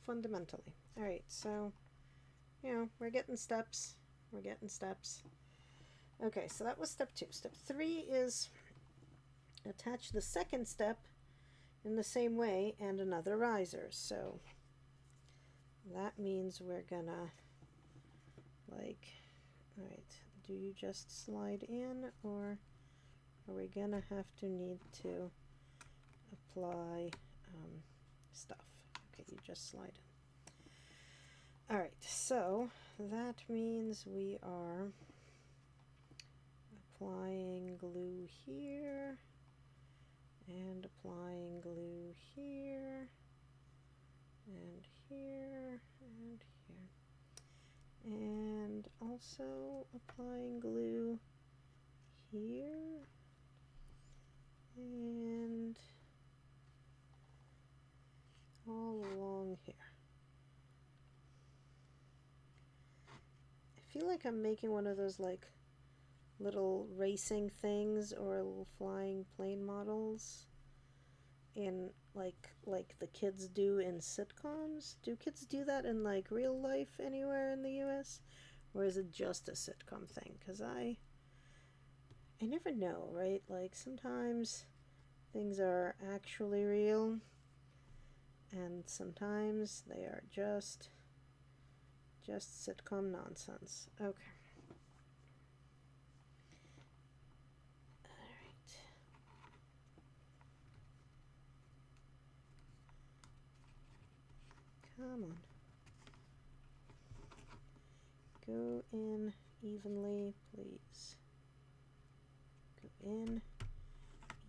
fundamentally. Alright, so, you know, we're getting steps. We're getting steps. Okay, so that was step 2. Step 3 is attach the second step in the same way and another riser. So that means we're gonna, like, alright, do you just slide in, or are we gonna have to need to apply stuff? Okay, you just slide in. Alright, so that means we are applying glue here and applying glue here and here and here, and also applying glue here and all along here. I feel like I'm making one of those like little racing things or little flying plane models in like the kids do in sitcoms. Do kids do that in like real life anywhere in the US, or is it just a sitcom thing? Because I never know, right? Like sometimes things are actually real and sometimes they are just sitcom nonsense. Okay. Come on. Go in evenly, please. Go in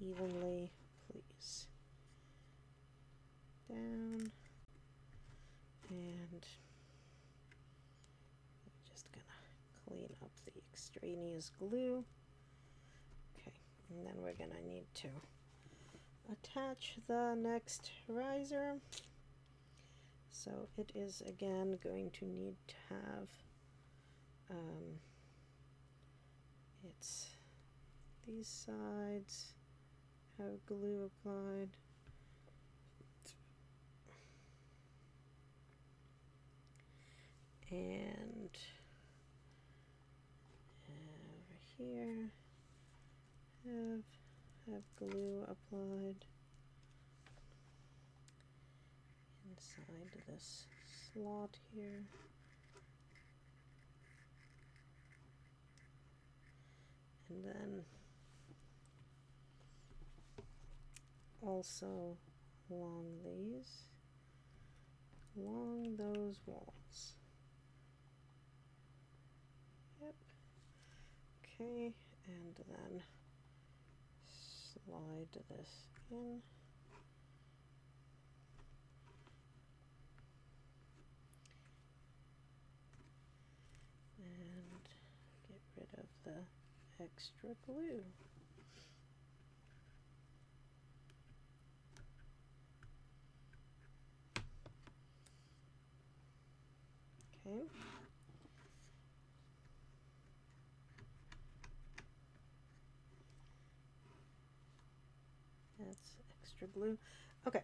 evenly, please. Down. And I'm just gonna clean up the extraneous glue. Okay, and then we're gonna need to attach the next riser. So it is again going to need to have it's these sides have glue applied. And over here have glue applied inside this slot here. And then also along those walls. Yep. Okay, and then slide this in. And get rid of the extra glue. Okay. That's extra glue. Okay,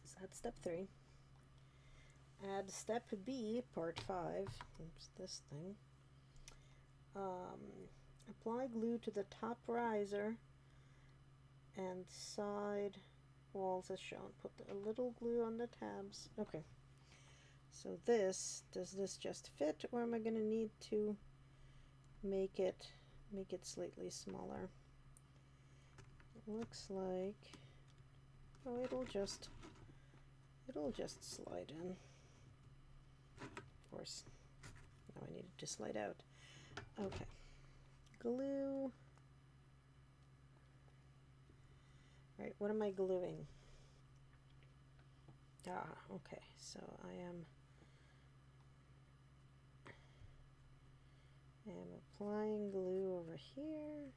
so that's step 3. Add step B, part 5. Oops, this thing. Apply glue to the top riser and side walls as shown. Put a little glue on the tabs. Okay. So does this just fit, or am I going to need to make it slightly smaller? It looks like, oh, it'll just slide in. Of course, now I need it to slide out. Okay, glue. All right, what am I gluing? Okay, so I am applying glue over here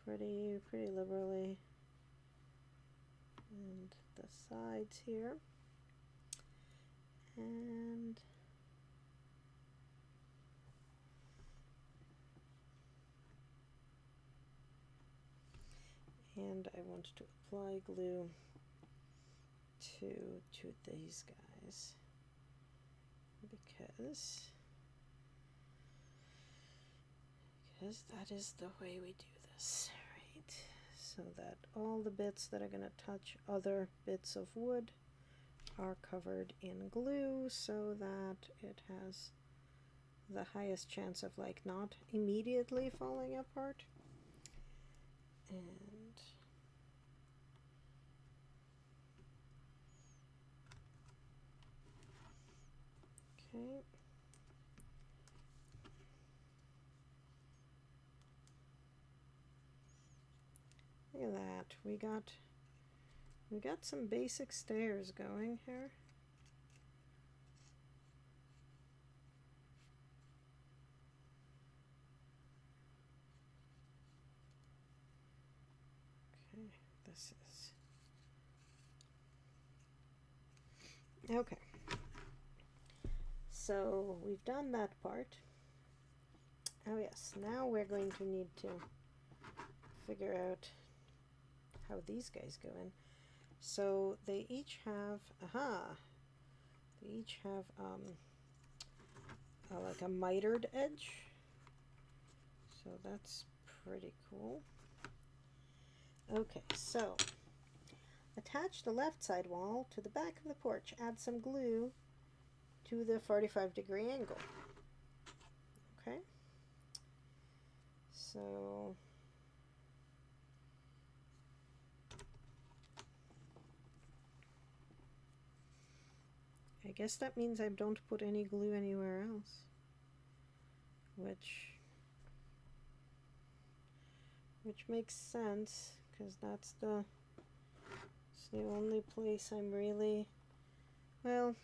pretty liberally, and the sides here, and I want to apply glue to these guys because that is the way we do this, right? So that all the bits that are going to touch other bits of wood are covered in glue, so that it has the highest chance of like not immediately falling apart. And okay. Look at that. We got some basic stairs going here. Okay, this is okay. So we've done that part. Oh yes, now we're going to need to figure out how these guys go in. So they each have, like a mitered edge. So that's pretty cool. Okay, so attach the left side wall to the back of the porch. Add some glue to the 45-degree angle. Okay, so I guess that means I don't put any glue anywhere else, which makes sense, because that's it's the only place I'm really, well,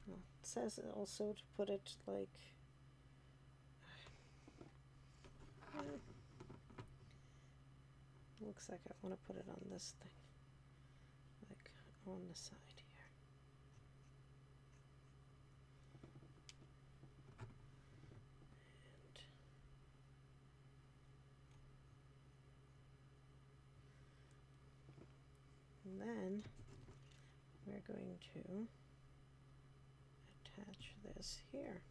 it says also to put it like, looks like I want to put it on this thing, like on the side here. And then we're going to attach this here.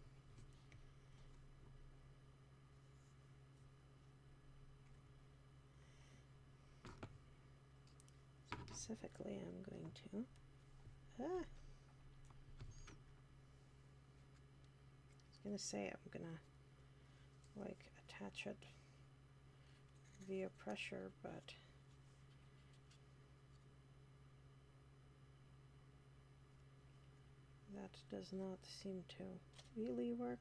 Specifically, I'm going to I was gonna say I'm gonna like attach it via pressure, but that does not seem to really work.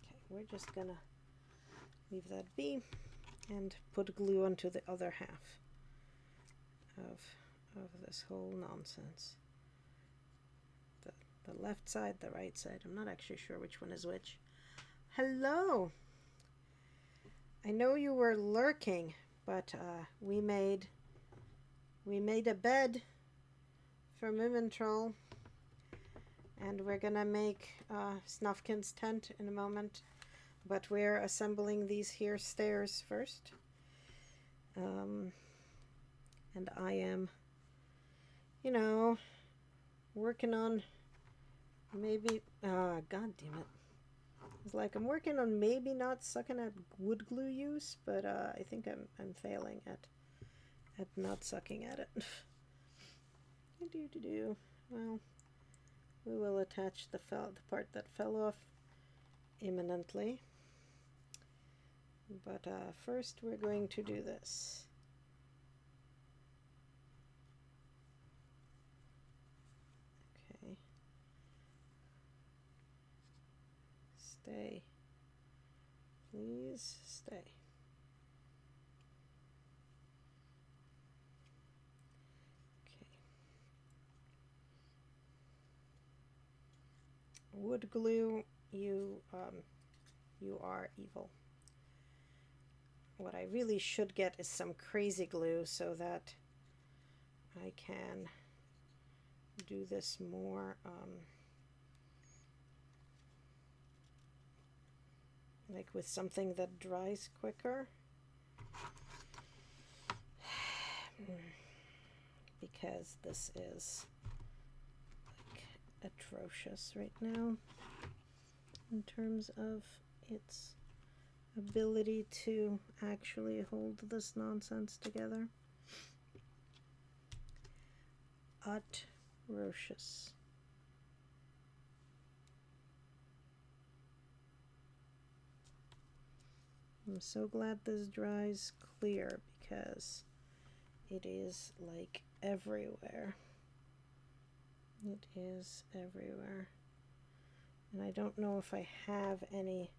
Okay, we're just gonna leave that be and put glue onto the other half of this whole nonsense. The left side, the right side. I'm not actually sure which one is which. Hello! I know you were lurking, but we made a bed for Moomin Troll, and we're gonna make Snufkin's tent in a moment, but we're assembling these here stairs first. And I am, you know, working on maybe, god damn it. It's like I'm working on maybe not sucking at wood glue use, but I think I'm failing at not sucking at it. Well, we will attach the part that fell off imminently. But first we're going to do this. Okay. Stay. Please stay. Okay. Wood glue, you are evil. What I really should get is some crazy glue so that I can do this more like with something that dries quicker. Because this is like atrocious right now in terms of its ability to actually hold this nonsense together. Atrocious. I'm so glad this dries clear because it is like everywhere. It is everywhere. And I don't know if I have any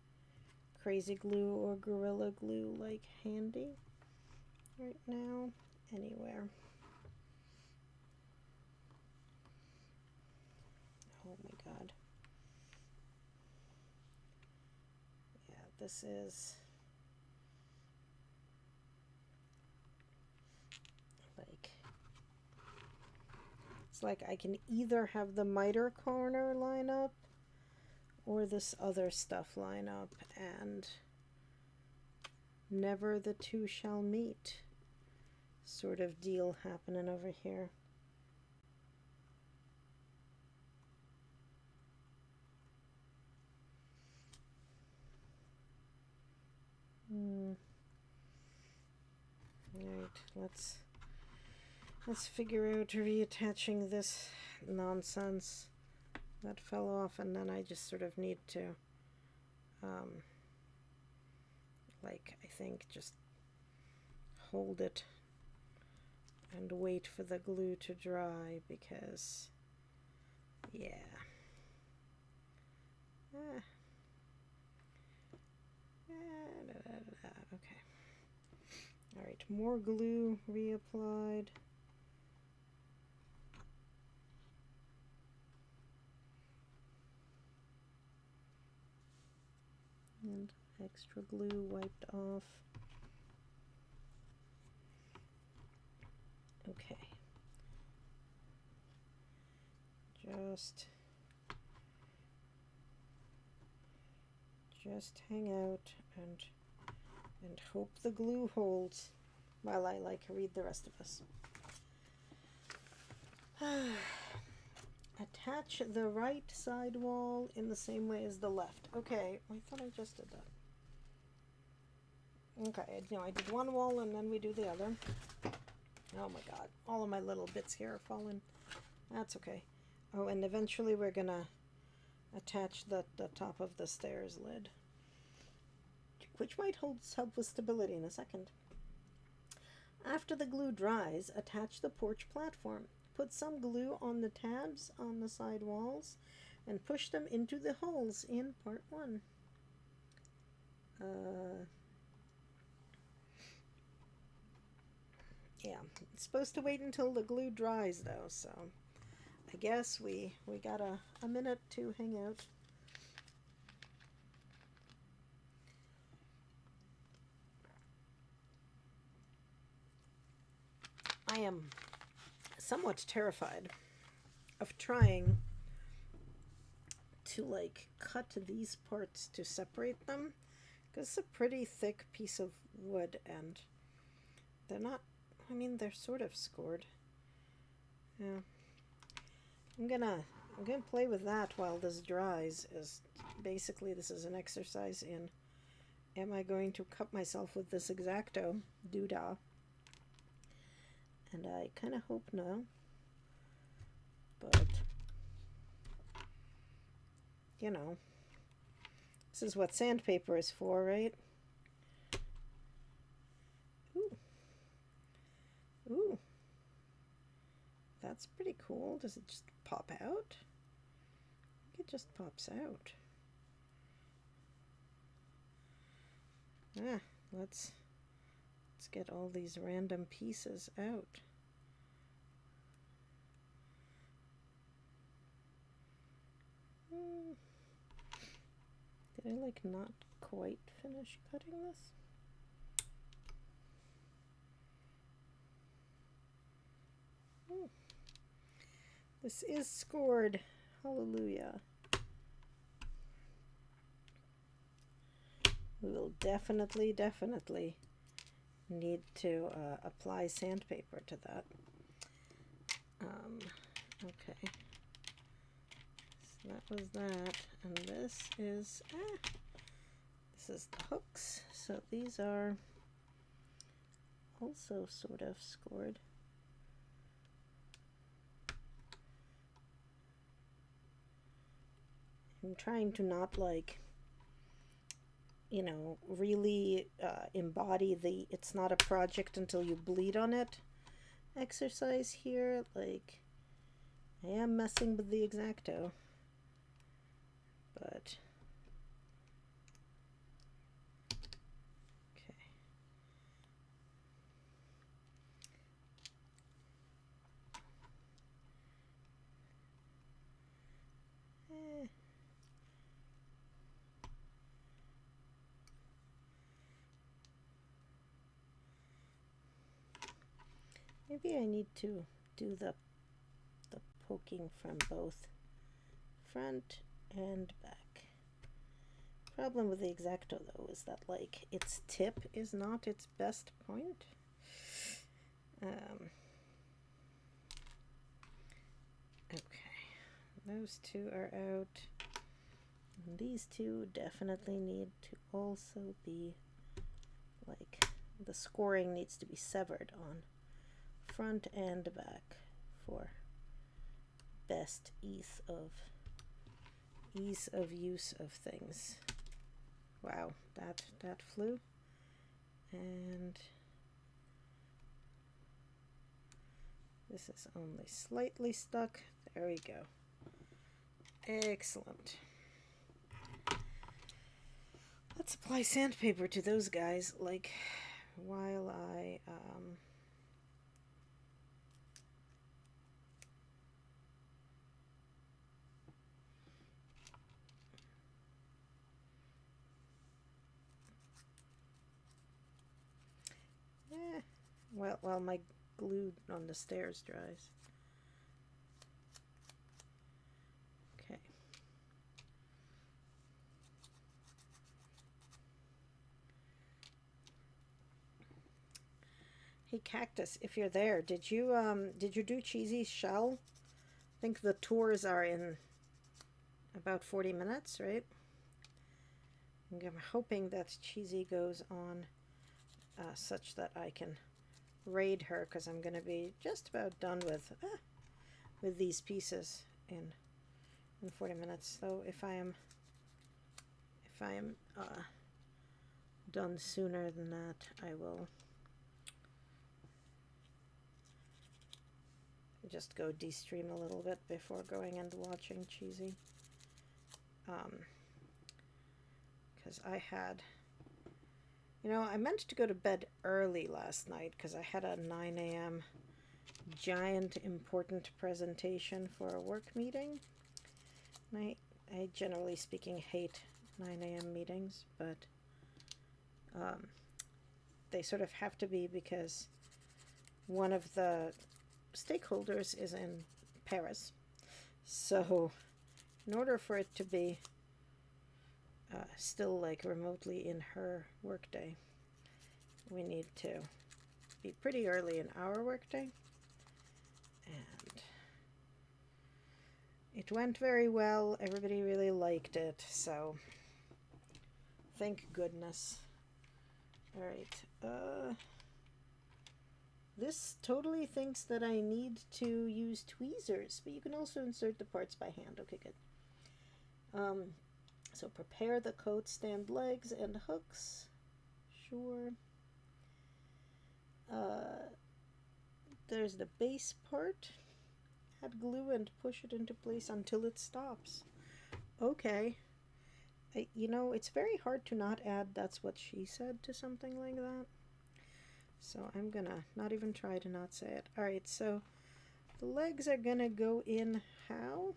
crazy glue or gorilla glue like handy right now anywhere. Oh my god. Yeah, this is like, it's like I can either have the miter corner line up or this other stuff line up, and never the two shall meet sort of deal happening over here. Alright, let's figure out reattaching this nonsense that fell off, and then I just sort of need to like, I think just hold it and wait for the glue to dry, because yeah. Okay. Alright, more glue reapplied. And extra glue wiped off. Okay. just hang out and hope the glue holds while I read the rest of this. Attach the right side wall in the same way as the left. Okay, I thought I just did that. Okay, no, I did one wall and then we do the other. Oh my god, all of my little bits here are falling. That's okay. Oh, and eventually we're gonna attach the top of the stairs lid, which might help with stability in a second. After the glue dries, attach the porch platform. Put some glue on the tabs on the side walls and push them into the holes in part 1. Yeah, it's supposed to wait until the glue dries though, so I guess we got a minute to hang out. I am somewhat terrified of trying to cut these parts to separate them, because it's a pretty thick piece of wood and they're not, I mean, they're sort of scored. Yeah. I'm gonna play with that while this dries. Basically this is an exercise in, am I going to cut myself with this X-Acto doodah? And I kind of hope no. But, you know, this is what sandpaper is for, right? Ooh. Ooh. That's pretty cool. Does it just pop out? I think it just pops out. Let's get all these random pieces out. Did I not quite finish cutting this? This is scored. Hallelujah. We will definitely need to apply sandpaper to that. Okay. So that was that. And this is the hooks. So these are also sort of scored. I'm trying to not really embody the it's not a project until you bleed on it exercise here. I am messing with the X-Acto, but okay. Maybe I need to do the poking from both front and back. Problem with the X-Acto though is that its tip is not its best point. Okay, those two are out. And these two definitely need to also be the scoring needs to be severed on front and back for best ease of use of things. Wow, that flew. And this is only slightly stuck. There we go. Excellent. Let's apply sandpaper to those guys while I while my glue on the stairs dries. Hey Cactus, if you're there, did you do Cheesy's shell? I think the tours are in about 40 minutes, right? I'm hoping that Cheesy goes on such that I can raid her, because I'm going to be just about done with these pieces in 40 minutes. So if I am done sooner than that, I will just go de-stream a little bit before going and watching Cheesy. Because I had, I meant to go to bed early last night because I had a 9 a.m. giant important presentation for a work meeting. And I generally speaking hate 9 a.m. meetings, but they sort of have to be because one of the stakeholders is in Paris. So in order for it to be still like remotely in her workday, we need to be pretty early in our workday. And it went very well. Everybody really liked it, so thank goodness. Alright, this totally thinks that I need to use tweezers, but you can also insert the parts by hand. Okay, good. So prepare the coat stand legs and hooks. Sure. There's the base part. Add glue and push it into place until it stops. Okay. It's very hard to not add "that's what she said" to something like that. So I'm gonna not even try to not say it. Alright, so the legs are gonna go in how?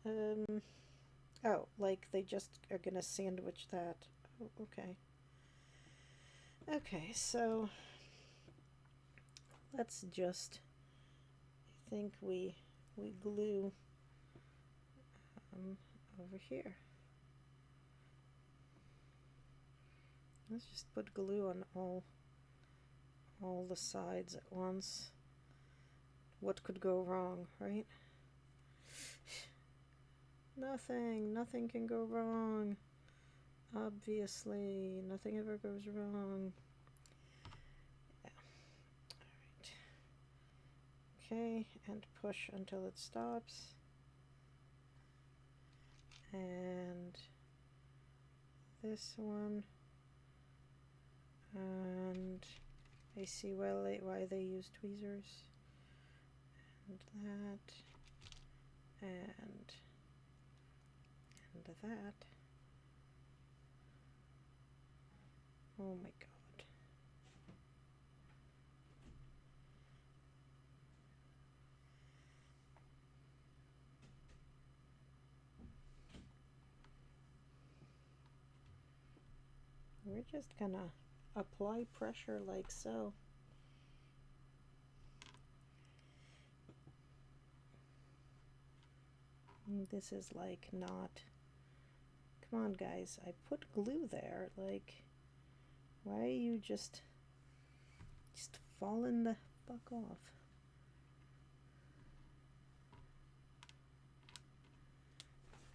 Oh, like they just are gonna sandwich that. Oh, okay. Okay, so let's just, I think we glue over here. Let's just put glue on all the sides at once. What could go wrong, right? Nothing can go wrong. Obviously, nothing ever goes wrong. Yeah. Alright. Okay, and push until it stops. And this one. And I see why they use tweezers. And that. And that. Oh my god. We're just gonna apply pressure like so. This is like not... Come on, guys. I put glue there. Like, why are you just falling the fuck off?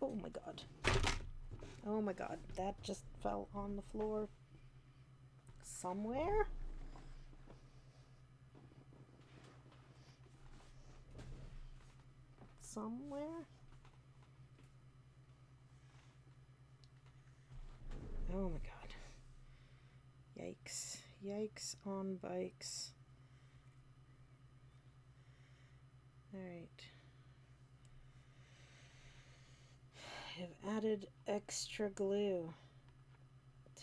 Oh my god. Oh my god. That just fell on the floor. Somewhere? Somewhere? Oh my god. Yikes. Yikes on bikes. Alright. I've added extra glue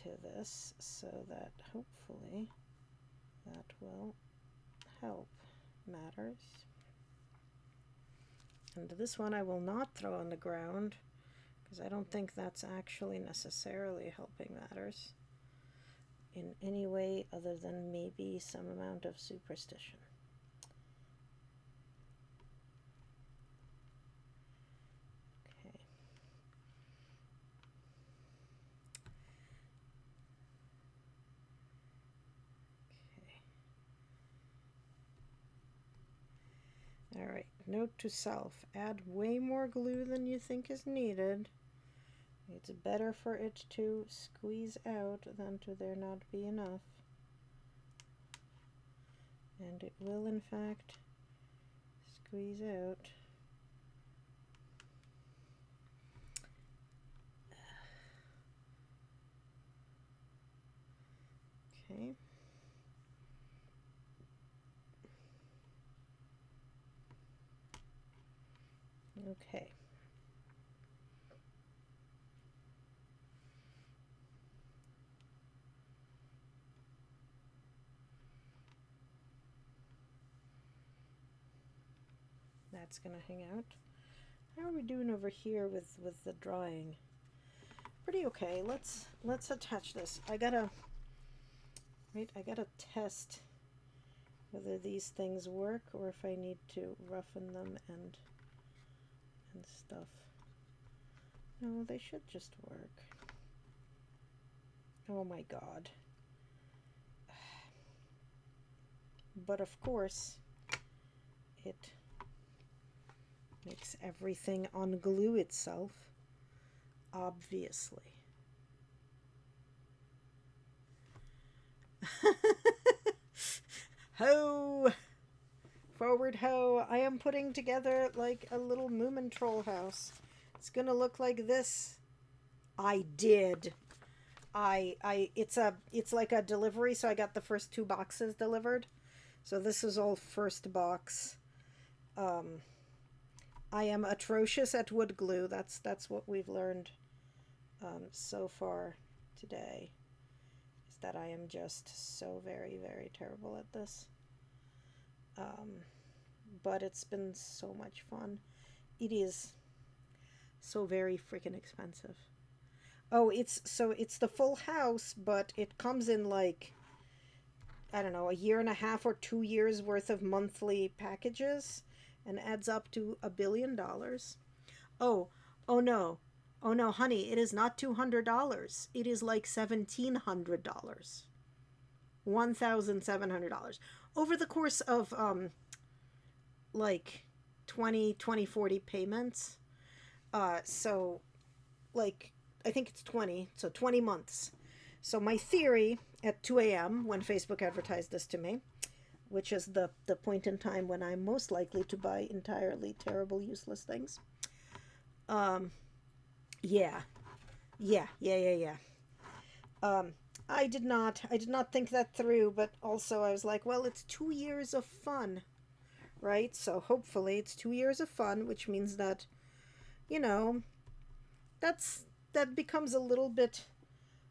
to this so that hopefully that will help matters. And this one I will not throw on the ground because I don't think that's actually necessarily helping matters in any way other than maybe some amount of superstition. Okay. Okay. note to self, add way more glue than you think is needed. It's better for it to squeeze out than to there not be enough. And it will, in fact, squeeze out. Okay. Okay. That's gonna hang out. How are we doing over here with the drawing? Pretty okay. Let's attach this. I gotta test whether these things work or if I need to roughen them and stuff. No, they should just work. Oh my god. But of course, it makes everything unglue itself, obviously. Ho! Forward ho! I am putting together like a little Moomin Troll house. It's gonna look like this. I did. It's like a delivery, so I got the first 2 boxes delivered. So this is all first box. I am atrocious at wood glue. That's what we've learned so far today. Is that I am just so very, very terrible at this. But it's been so much fun. It is so very freaking expensive. Oh, it's the full house, but it comes in like, I don't know, a year and a half or 2 years worth of monthly packages and adds up to $1 billion. Oh, no. Oh no, honey, it is not $200. It is like $1,700. $1,700 over the course of like 20, 40 payments. So like I think it's 20, so 20 months. So my theory at 2 a.m. when Facebook advertised this to me, which is the point in time when I'm most likely to buy entirely terrible, useless things. Yeah. I did not think that through, but also I was like, well, it's 2 years of fun, right? So hopefully it's 2 years of fun, which means that, you know, that becomes a little bit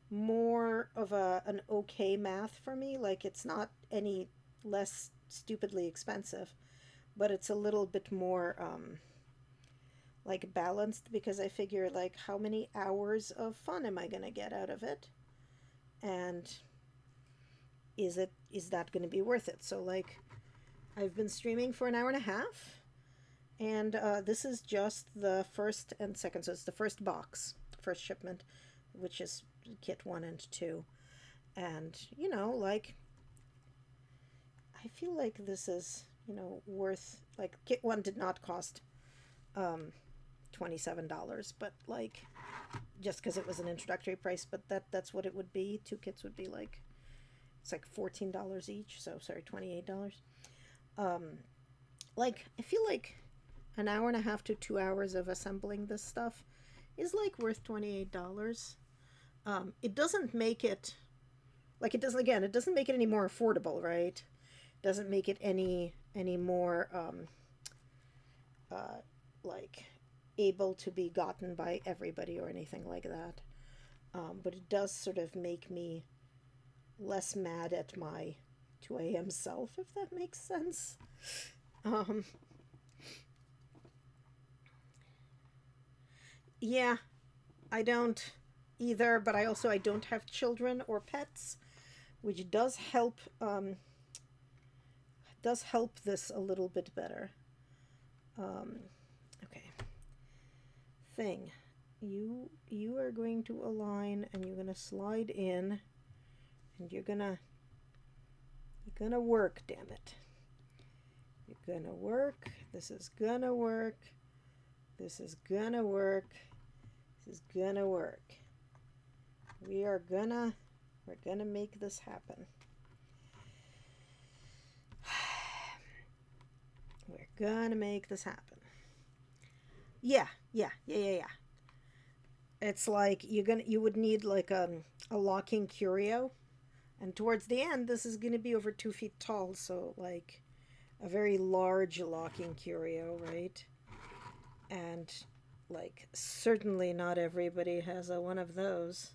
more of an okay math for me. Like it's not any less stupidly expensive, but it's a little bit more like balanced, because I figure like how many hours of fun am I gonna get out of it, and is that going to be worth it? So like I've been streaming for an hour and a half, and this is just the first and second, so it's the first box, first shipment, which is kit 1 and 2. And like I feel like this is worth, like kit 1 did not cost $27, but like just because it was an introductory price, but that's what it would be. 2 kits would be like, it's like $14 each, so sorry, $28. Like I feel like an hour and a half to 2 hours of assembling this stuff is like worth $28. It doesn't make it, like it doesn't, again, it doesn't make it any more affordable, right? It doesn't make it any more like able to be gotten by everybody or anything like that. But it does sort of make me less mad at my 2 a.m. self, if that makes sense. Yeah, I don't either, but I don't have children or pets, which does help this a little bit better. Okay. Thing. You are going to align, and you're gonna slide in, and you're gonna work, damn it. You're gonna work This is gonna work. This is gonna work. This is gonna work. We're gonna make this happen. We're gonna make this happen. Yeah. It's like you would need like a locking curio, and towards the end, this is gonna be over 2 feet tall, so like a very large locking curio, right? And like certainly not everybody has one of those.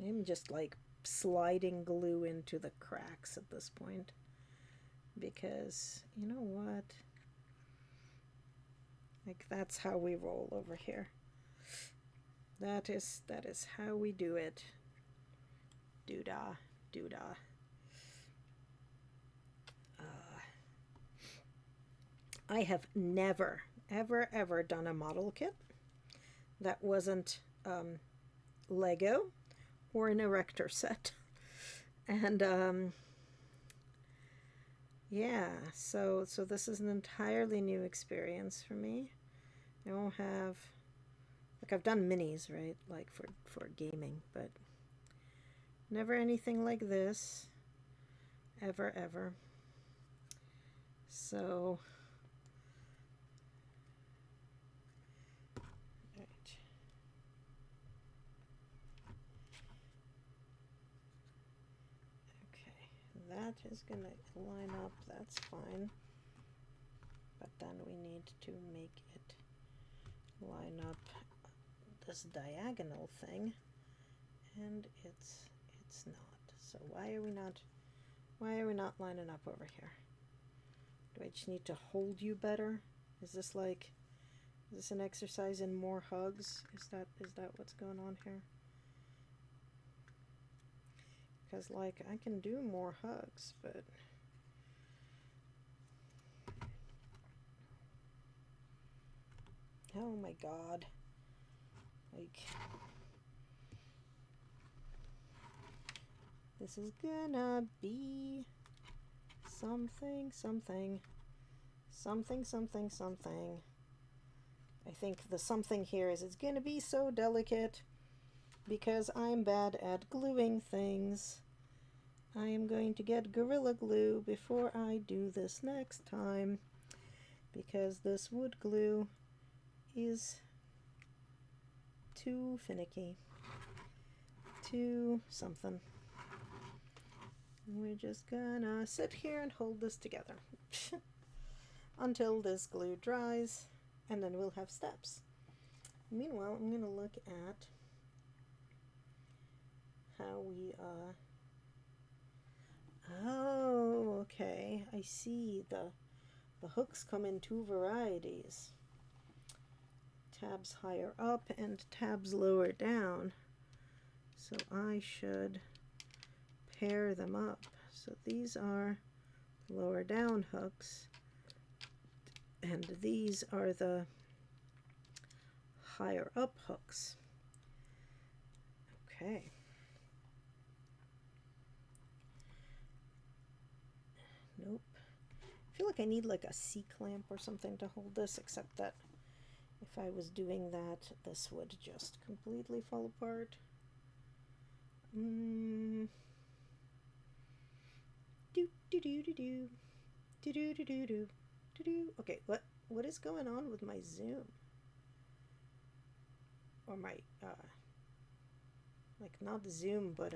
I'm just like sliding glue into the cracks at this point, because you know what? Like that's how we roll over here. That is how we do it. Doodah, doodah. I have never, ever done a model kit that wasn't Lego or an erector set. And yeah, so this is an entirely new experience for me. I don't have, like, I've done minis, right, like for gaming, but never anything like this, ever. So that is going to line up, that's fine. But then we need to make it line up this diagonal thing, and it's not. So why are we not lining up over here? Do I just need to hold you better? Is this an exercise in more hugs? Is that what's going on here? Because like I can do more hugs, but oh my god, like this is gonna be something. I think the something here is it's gonna be so delicate because I'm bad at gluing things. I am going to get Gorilla Glue before I do this next time, because this wood glue is too finicky, too something. We're just gonna sit here and hold this together until this glue dries, and then we'll have steps. Meanwhile, I'm gonna look at how we oh, okay, I see. The hooks come in two varieties, tabs higher up and tabs lower down, so I should pair them up. So these are lower down hooks, and these are the higher up hooks. Okay. Nope. I feel like I need like a C-clamp or something to hold this, except that if I was doing that, this would just completely fall apart. Okay, what is going on with my zoom? Or my like not zoom, but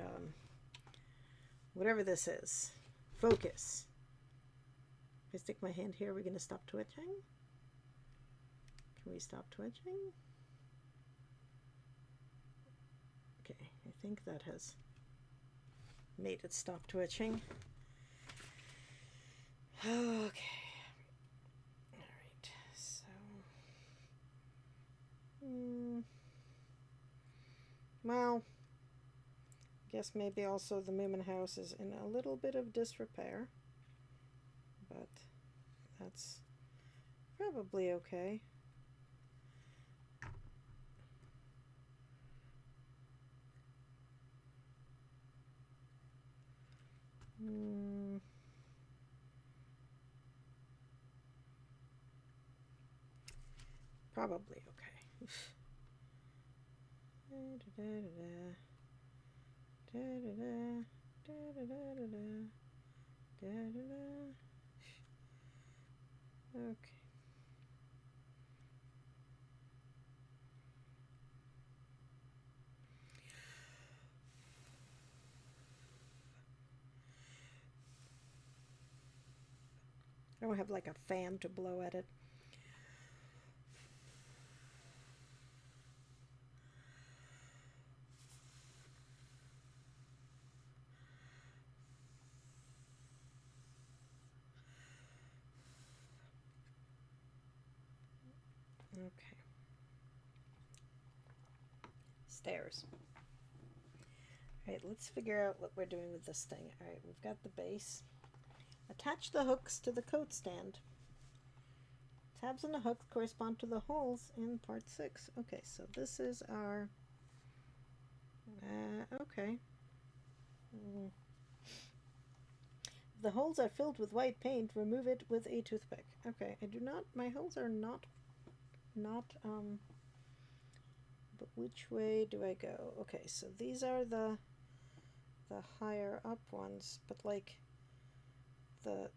whatever this is. Focus. If I stick my hand here, we're gonna stop twitching. Can we stop twitching? Okay, I think that has made it stop twitching. Okay. Alright, so well, guess maybe also the Moomin house is in a little bit of disrepair, but that's probably okay. Probably okay. Okay. I don't have like a fan to blow at it. Okay. Stairs. Alright, let's figure out what we're doing with this thing. Alright, we've got the base. Attach the hooks to the coat stand. Tabs on the hooks correspond to the holes in part 6. Okay, so this is our... okay. The holes are filled with white paint. Remove it with a toothpick. Okay, I do not... My holes are not... But which way do I go? Okay, so these are the higher up ones, but like the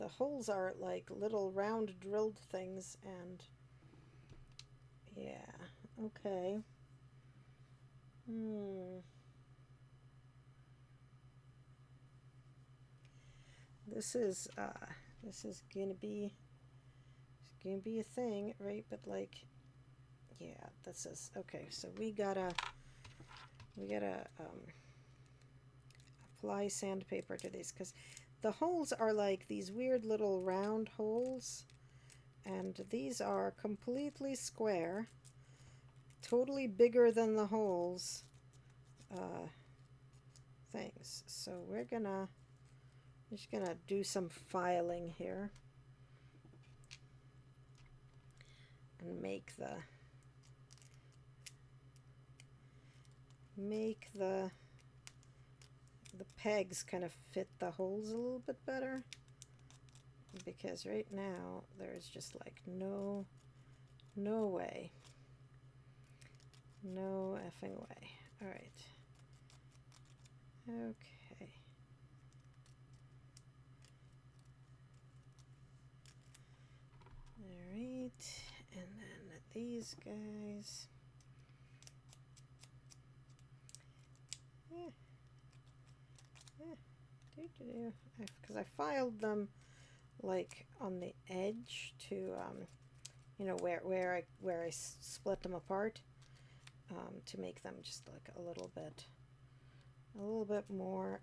holes are like little round drilled things, and yeah, okay. This is gonna be a thing, right? But like, yeah, this is okay. So we gotta apply sandpaper to these, because the holes are like these weird little round holes, and these are completely square, totally bigger than the holes things. So we're just gonna do some filing here and make the pegs kind of fit the holes a little bit better, because right now there's just like no way, no effing way. All right, okay, all right, and then these guys. Because I filed them like on the edge to you know, where I split them apart, to make them just like a little bit more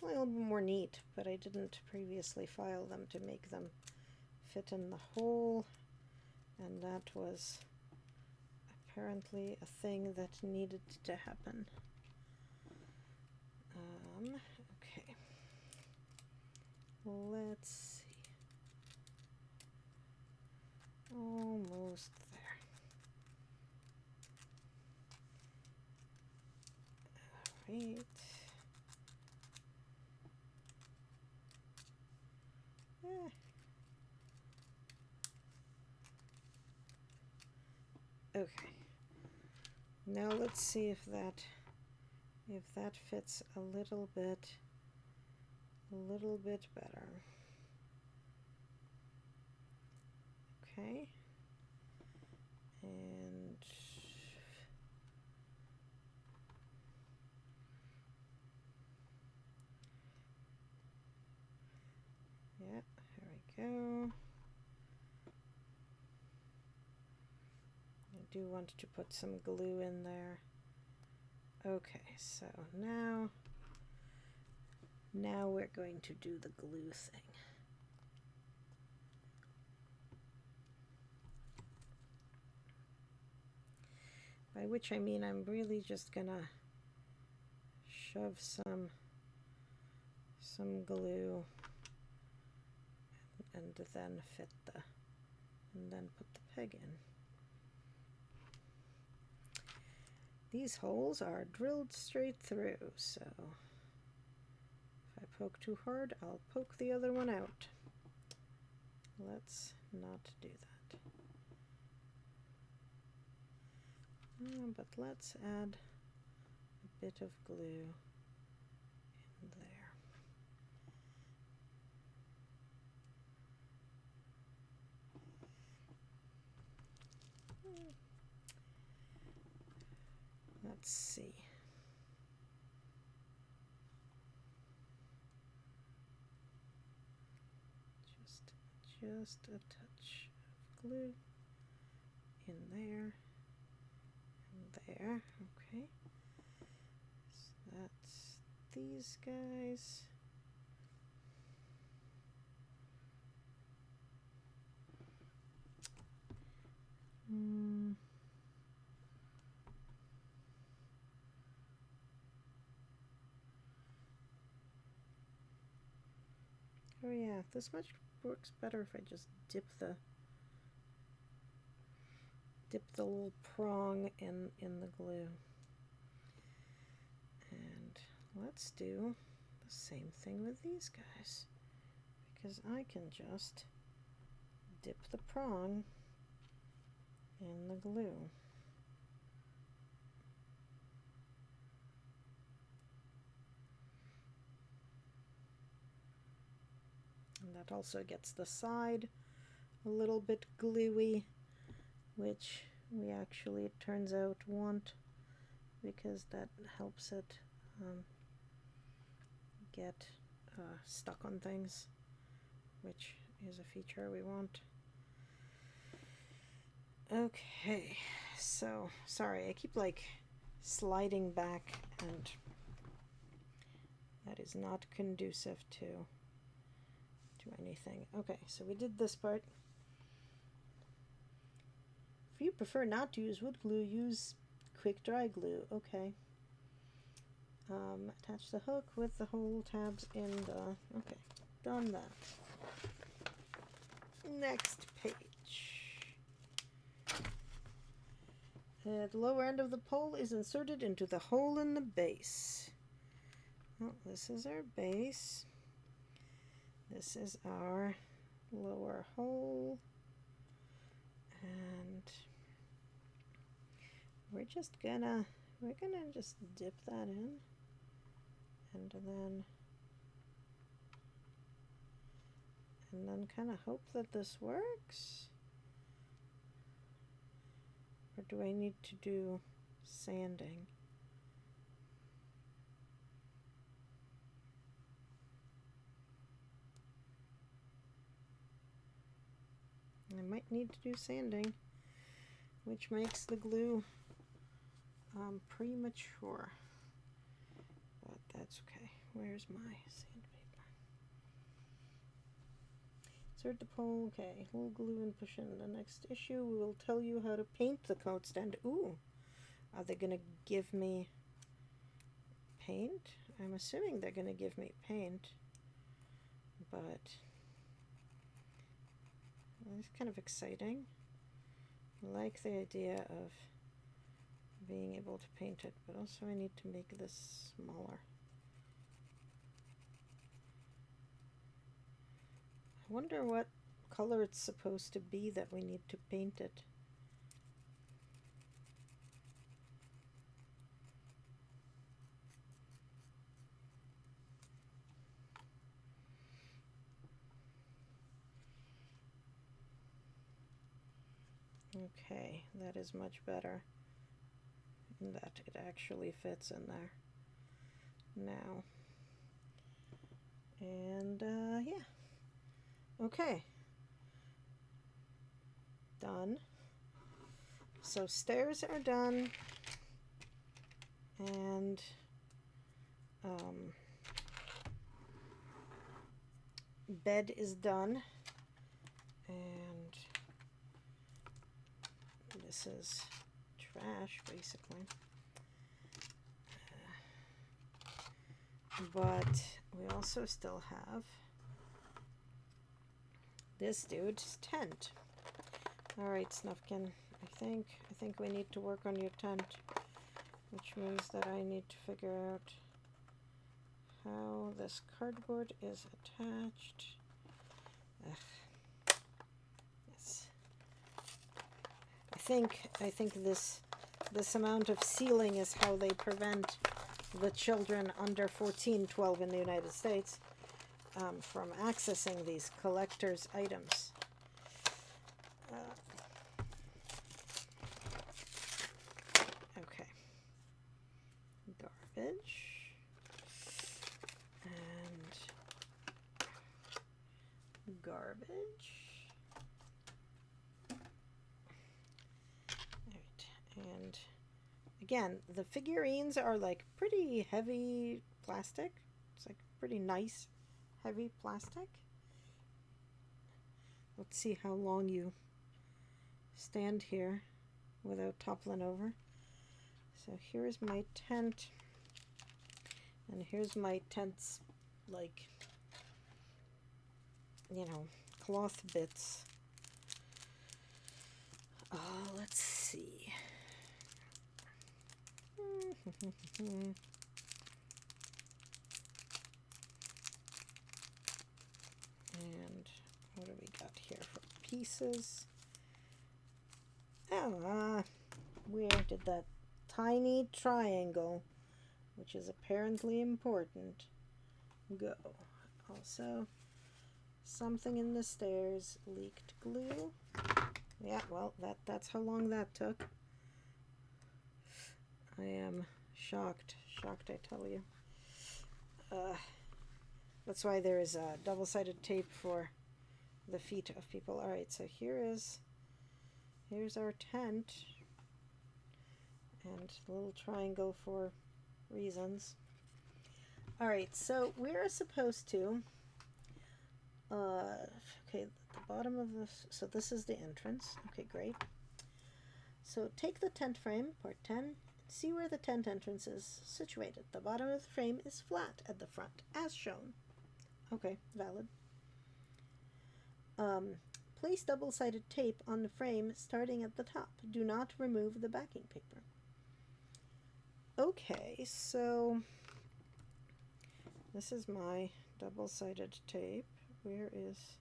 a little bit more neat. But I didn't previously file them to make them fit in the hole, and that was apparently a thing that needed to happen. Okay, let's see. Almost there. All right. Okay. Now let's see if that fits a little bit better. Okay. And yeah, here we go. I do want to put some glue in there. Okay, so now we're going to do the glue thing. By which I mean I'm really just gonna shove some glue and then put the peg in. These holes are drilled straight through, so if I poke too hard, I'll poke the other one out. Let's not do that. But let's add a bit of glue in there. Let's see. Just a touch of glue in there and there. Okay. So that's these guys. Oh yeah, this much works better if I just dip the little prong in the glue. And let's do the same thing with these guys, because I can just dip the prong in the glue. And that also gets the side a little bit gluey, which we actually, it turns out, want, because that helps it get stuck on things, which is a feature we want. Okay, so sorry, I keep like sliding back, and that is not conducive to anything. Okay, so we did this part. If you prefer not to use wood glue, use quick dry glue. Okay. Attach the hook with the hole tabs in the... Okay, done that. Next page. The lower end of the pole is inserted into the hole in the base. Well, this is our base. This is our lower hole. And we're gonna just dip that in, and then kind of hope that this works. Or do I need to do sanding? I might need to do sanding, which makes the glue premature, but that's okay. Where's my sandpaper? Insert the pole. Okay, hold glue and push in. The next issue, we will tell you how to paint the coat stand. Ooh, are they gonna give me paint? I'm assuming they're gonna give me paint, but it's kind of exciting. I like the idea of being able to paint it, but also I need to make this smaller. I wonder what color it's supposed to be that we need to paint it. Okay, that is much better in that it actually fits in there now. And yeah. Okay. Done. So stairs are done, and bed is done, and this is trash basically, but we also still have this dude's tent. All right, Snufkin, I think we need to work on your tent. which means that I need to figure out how this cardboard is attached. Ugh. Yes. I think this amount of sealing is how they prevent the children under 14, 12 in the United States from accessing these collector's items. Okay. Garbage. And garbage. Alright, and again, the figurines are like pretty heavy plastic. It's like pretty nice heavy plastic. Let's see how long you stand here without toppling over. So here's my tent, and here's my tent's, like, you know, cloth bits. Let's see. And what do we got here for pieces? Oh, where did that tiny triangle, which is apparently important, go? Also, something in the stairs, leaked glue. Yeah, well, that's how long that took. I am shocked, I tell you. That's why there is a double-sided tape for the feet of people. All right, so here's our tent, and a little triangle for reasons. All right, so we're supposed to, okay, the bottom of this, so this is the entrance. Okay, great. So take the tent frame, part 10, and see where the tent entrance is situated. The bottom of the frame is flat at the front, as shown. Okay, valid. Place double-sided tape on the frame starting at the top. Do not remove the backing paper. Okay, so this is my double-sided tape. Where is,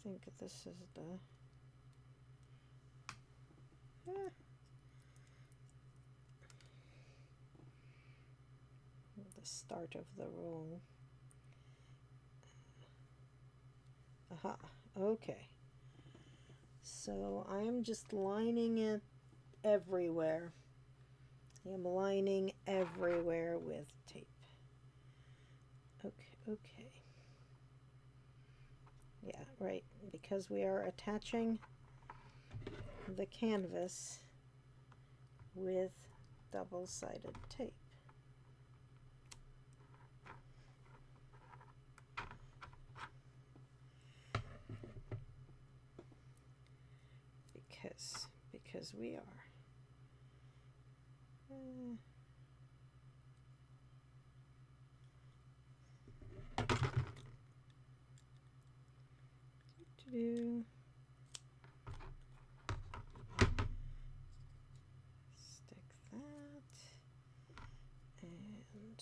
I think this is the, the start of the roll. Aha, okay. So I am just lining it everywhere. I am lining everywhere with tape. Okay. Yeah, right, because we are attaching the canvas with double-sided tape. Because we are. Stick that, and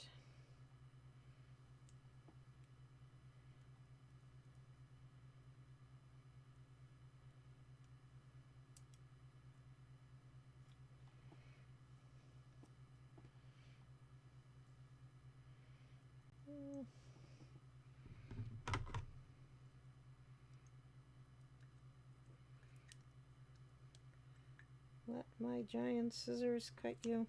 let my giant scissors cut you.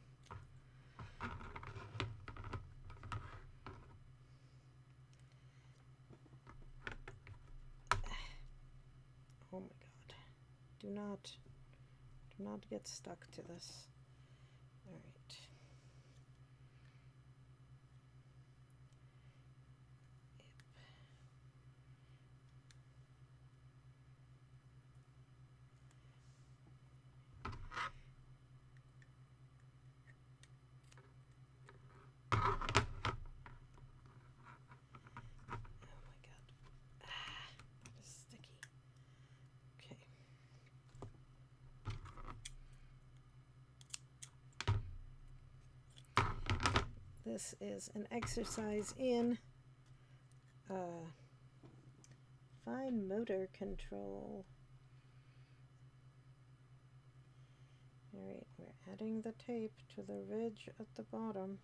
Oh my god. Do not get stuck to this. All right. This is an exercise in fine motor control. Alright, we're adding the tape to the ridge at the bottom.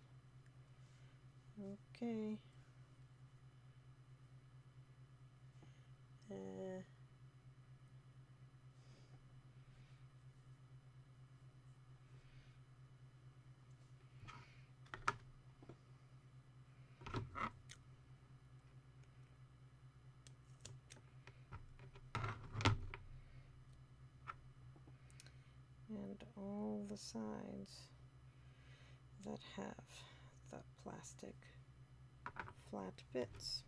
Okay. And all the sides that have the plastic flat bits.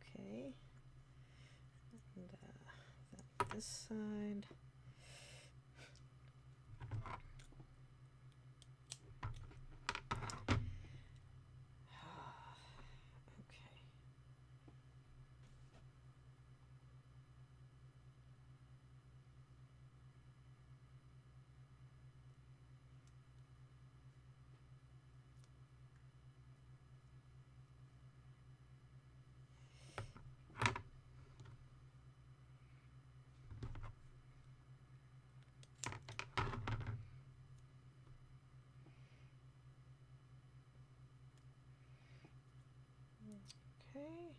Okay. And this side. Okay.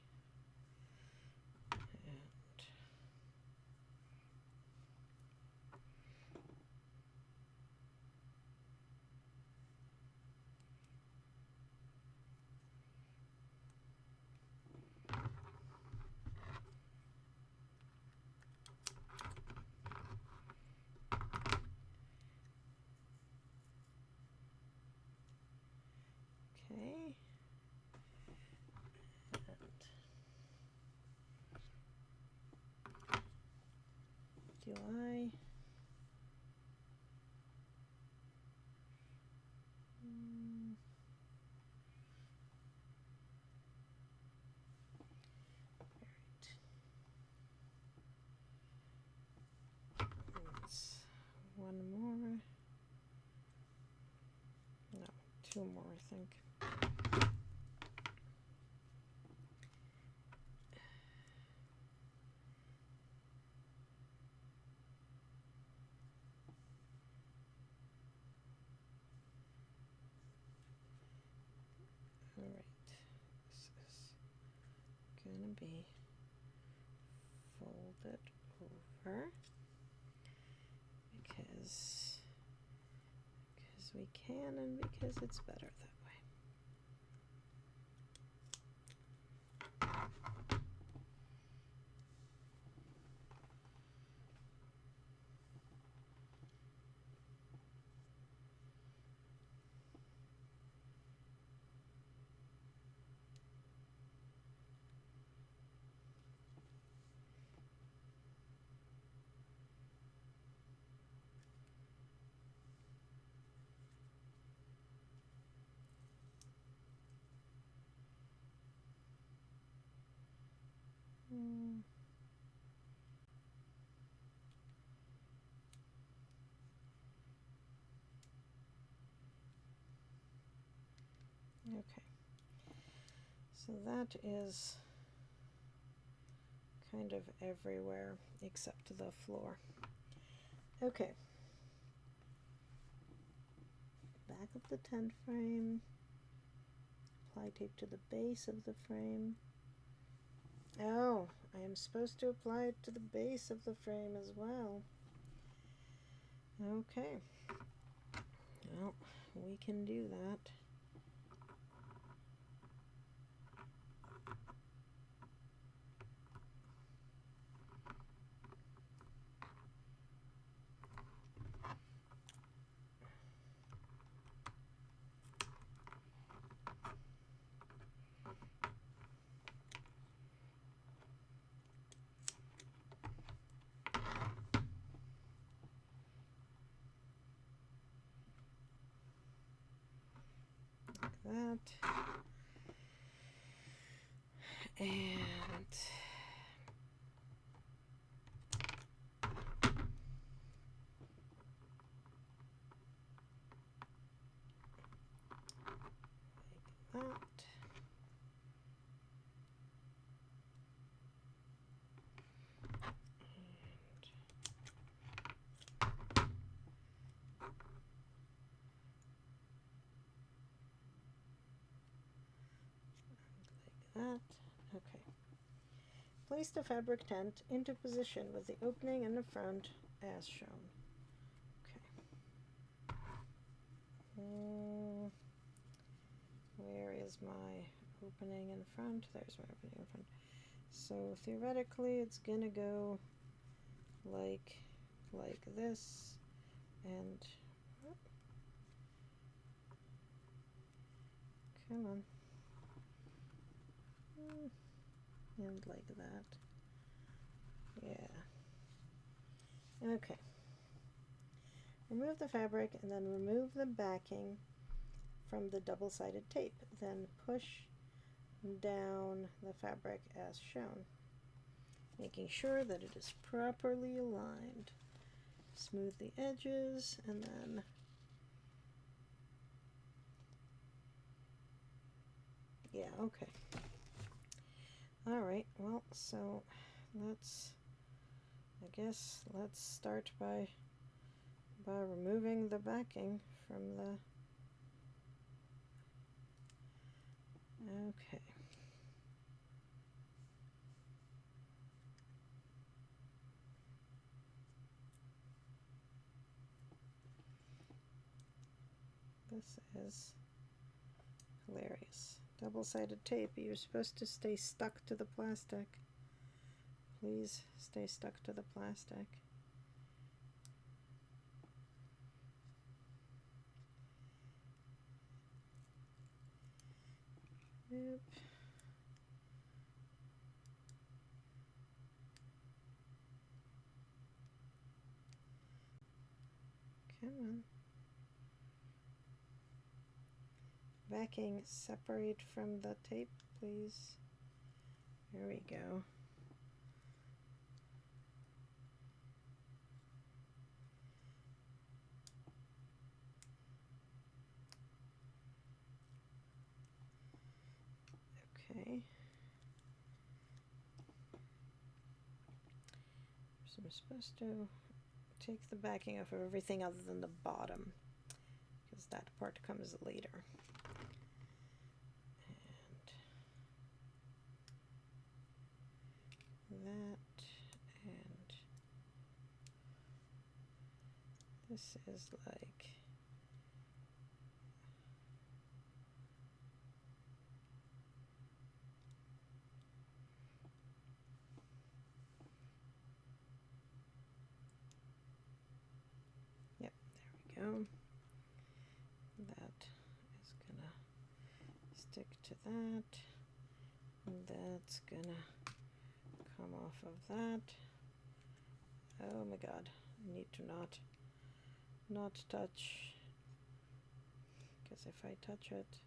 Okay. Do I? Let's one more. No, two more, I think. Alright, this is gonna be folded over because we can and because it's better that way. Okay, so that is kind of everywhere except the floor. Okay, back of the tent frame, apply tape to the base of the frame. Oh, I am supposed to apply it to the base of the frame as well. Okay, well, we can do that. that. And like that. That. Okay. Place the fabric tent into position with the opening in the front as shown. Okay. Where is my opening in front? There's my opening in front. So theoretically it's gonna go like this, and come on. And like that. Yeah. Okay. Remove the fabric and then remove the backing from the double-sided tape. Then push down the fabric as shown, making sure that it is properly aligned. Smooth the edges and then yeah, okay. Alright, well, so let's start by removing the backing from the okay. This is hilarious. Double-sided tape. You're supposed to stay stuck to the plastic. Please stay stuck to the plastic. Yep. Come on. Backing separate from the tape, please. There we go. Okay. So I'm supposed to take the backing off of everything other than the bottom, because that part comes later. And that, and this is like yep, there we go. That is gonna stick to that, and that's gonna come off of that. Oh my god, I need to not touch, because if I touch it,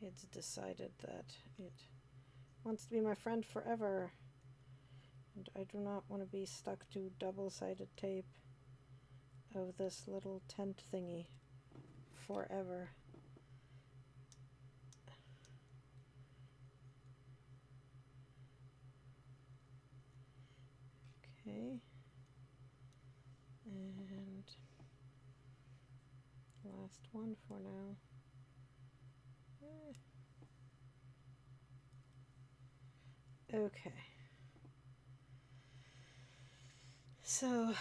it's decided that it wants to be my friend forever, and I do not want to be stuck to double-sided tape of this little tent thingy forever. Okay, and last one for now. Okay, so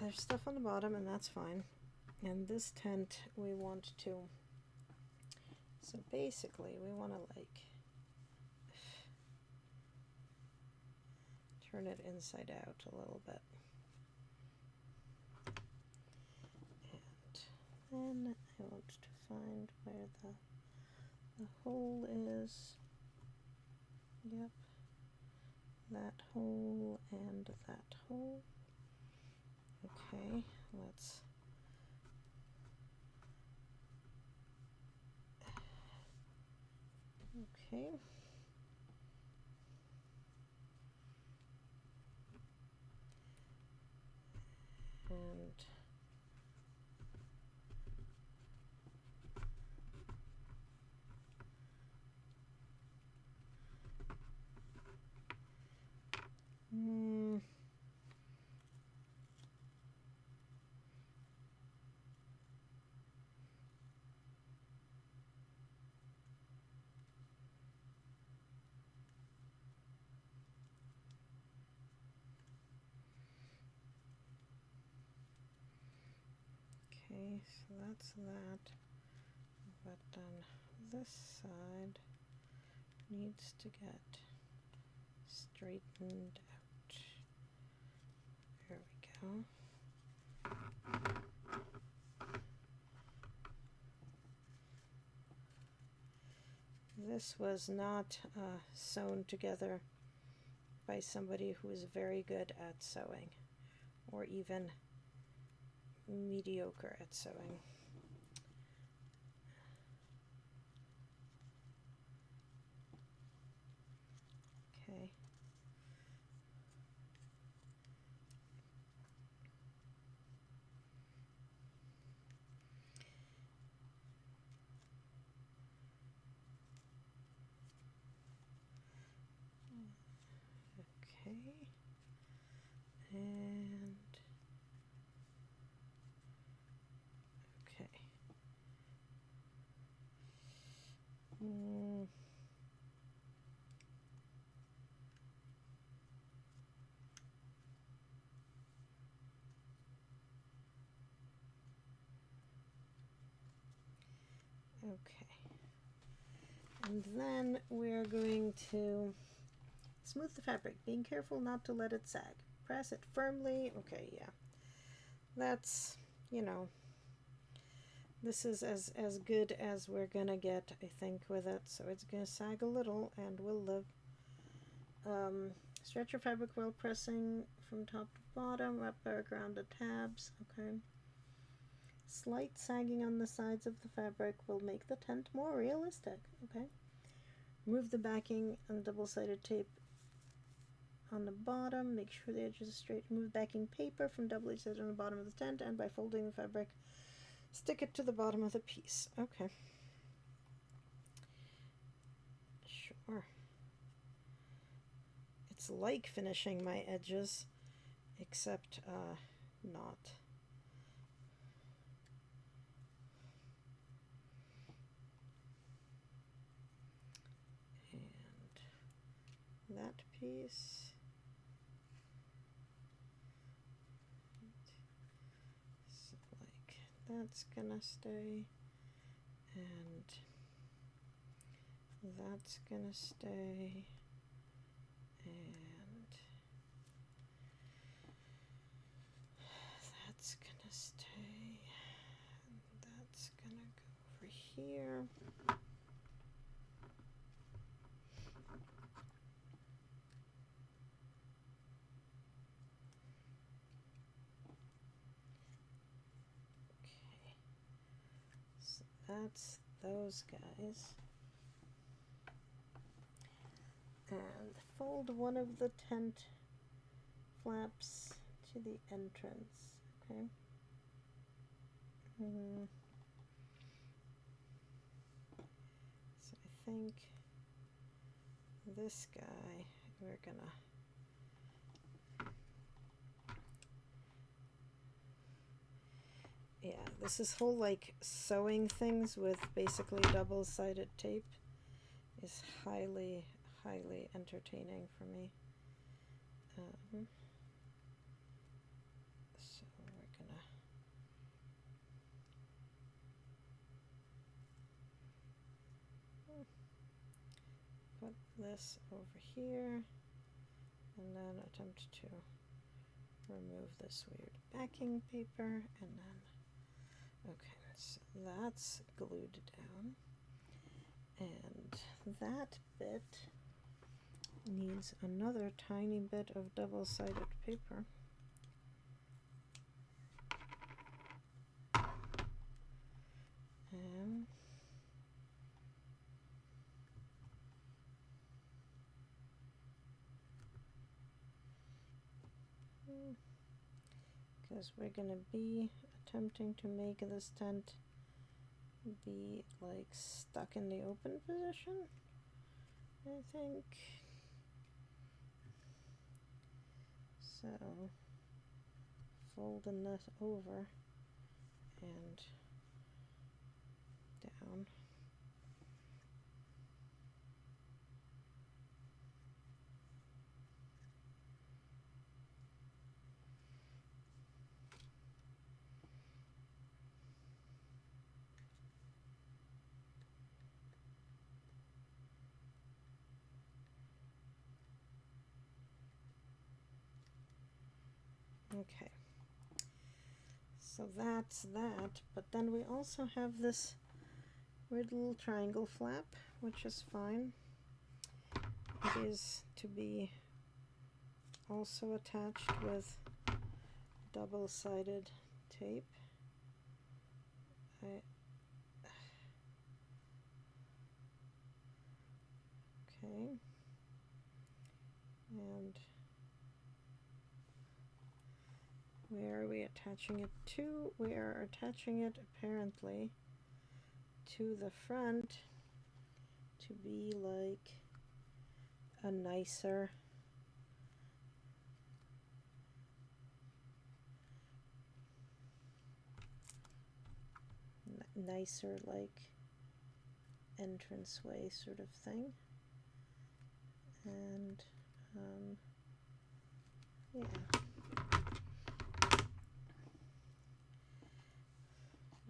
there's stuff on the bottom, and that's fine. And this tent we want to, so basically we want to like turn it inside out a little bit. And then I want to find where the hole is. Yep, that hole and that hole. Okay, let's Okay. And okay, so that's that. But then this side needs to get straightened out. There we go. This was not sewn together by somebody who is very good at sewing, or even mediocre at sewing. Okay. Okay. And okay. Okay. And then we're going to smooth the fabric, being careful not to let it sag. Press it firmly. Okay, yeah. That's, you know, this is as good as we're gonna get, I think, with it. So it's gonna sag a little and will live. Stretch your fabric while pressing from top to bottom, wrap back around the tabs. Okay. Slight sagging on the sides of the fabric will make the tent more realistic. Okay. Remove the backing and double-sided tape on the bottom. Make sure the edges are straight. Remove backing paper from double-edged sided on the bottom of the tent, and by folding the fabric, stick it to the bottom of the piece. Okay. Sure. It's like finishing my edges, except not. And that piece. So like that's gonna stay, and that's gonna stay, and that's gonna stay, and that's gonna go over here. Okay, so that's those guys. And fold one of the tent flaps to the entrance. Okay. So I think this guy we're gonna this is whole like sewing things with basically double-sided tape is highly entertaining for me. So we're gonna put this over here and then attempt to remove this weird backing paper, and then okay, so that's glued down, and that bit needs another tiny bit of double-sided paper. And because we're gonna be attempting to make this tent be like stuck in the open position, I think. So folding this over and down. Okay, so that's that, but then we also have this weird little triangle flap, which is fine. It is to be also attached with double-sided tape. Okay, and where are we attaching it to? We are attaching it apparently to the front to be like a nicer like entranceway sort of thing. And yeah.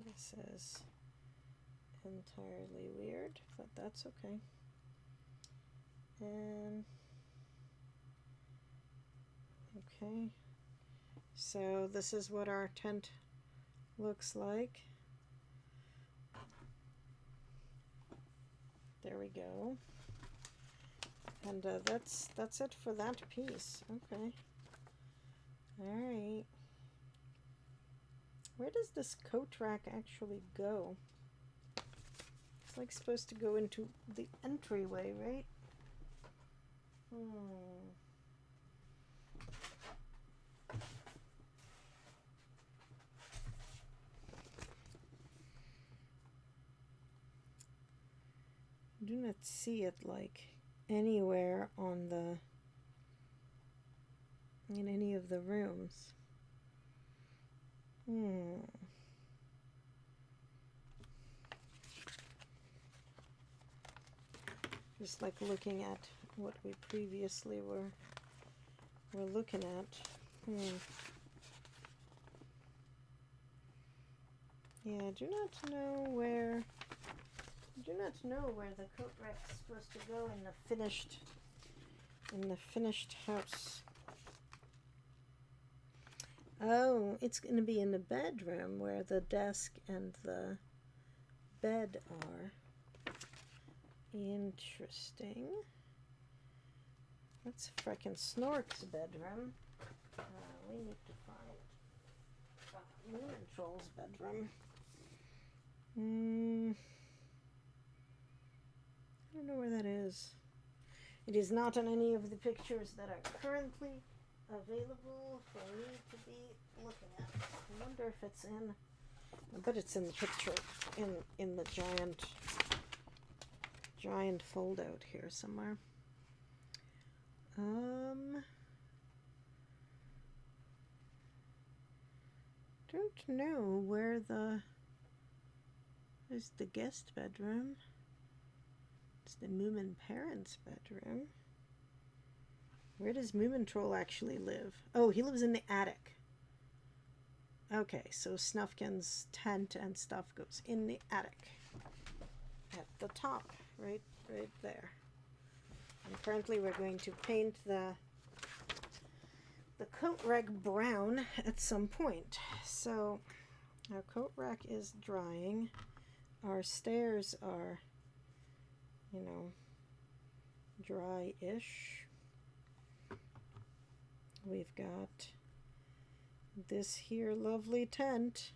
This is entirely weird, but that's okay. And okay, so this is what our tent looks like. There we go. And that's it for that piece. Okay. All right. Where does this coat rack actually go? It's like supposed to go into the entryway, right? Do not see it like anywhere on the in any of the rooms. Just like looking at what we previously were looking at. Yeah, I do not know where the coat rack is supposed to go in the finished house. Oh, it's going to be in the bedroom where the desk and the bed are. Interesting. That's frickin' Snork's bedroom. We need to find Moomin Trolls' bedroom. I don't know where that is. It is not in any of the pictures that are currently available for me to be looking at. I wonder if it's in. I bet it's in the picture in the giant fold out here somewhere. Don't know where is the guest bedroom. It's the Moomin parents' bedroom. Where does Moomin Troll actually live? Oh, he lives in the attic. Okay, so Snufkin's tent and stuff goes in the attic. At the top, right there. And currently we're going to paint the coat rack brown at some point. So our coat rack is drying. Our stairs are, dry-ish. We've got this here lovely tent.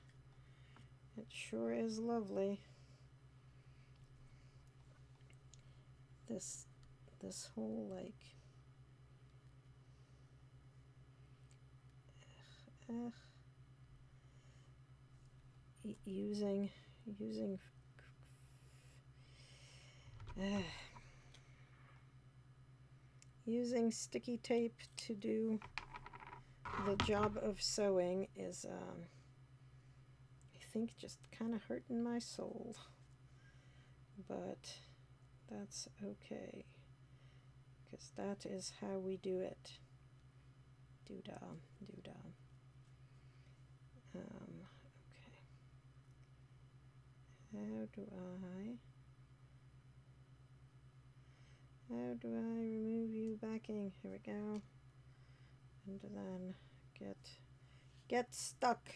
It sure is lovely. This whole using using sticky tape to do the job of sewing is I think just kind of hurting my soul, but that's okay, because that is how we do it. Doo-dah, doo-dah. Okay. How do I remove you backing? Here we go. And then get stuck.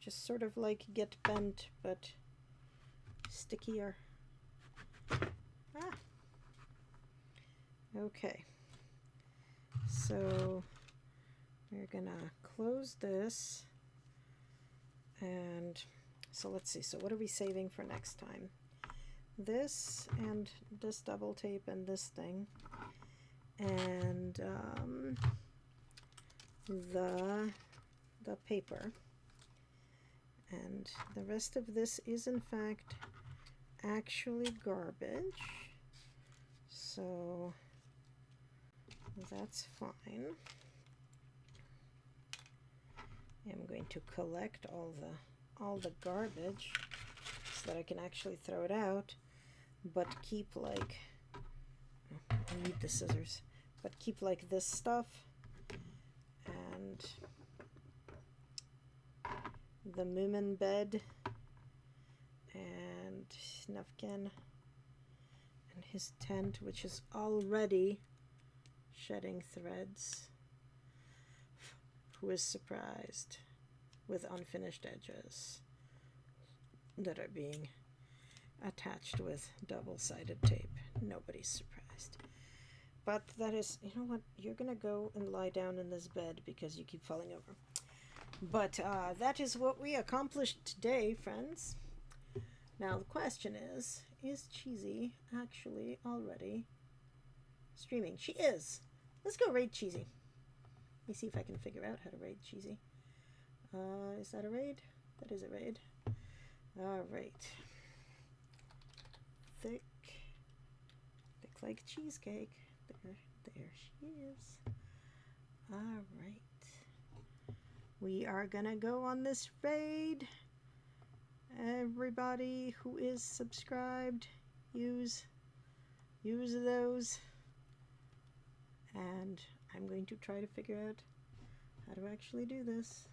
Just sort of like get bent, but stickier. Ah. Okay. So we're gonna close this, and so let's see. So what are we saving for next time? This and this double tape and this thing, and the paper, and the rest of this is in fact actually garbage, so that's fine. I'm going to collect all the garbage so that I can actually throw it out, but keep like, I need the scissors, but keep like this stuff and the Moomin bed and Snufkin and his tent, which is already shedding threads. Who is surprised with unfinished edges that are being attached with double-sided tape? Nobody's surprised. But that is, you know what, you're gonna go and lie down in this bed because you keep falling over. But that is what we accomplished today, friends. Now the question is Cheesy actually already streaming? She is. Let's go raid Cheesy. Let me see if I can figure out how to raid Cheesy. Is that a raid? That is a raid. Alright. Thick like cheesecake. There she is. Alright. We are gonna go on this raid. Everybody who is subscribed, use those. And I'm going to try to figure out how to actually do this.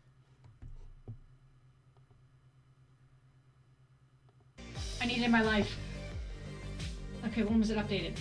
I need it in my life. Okay, when was it updated?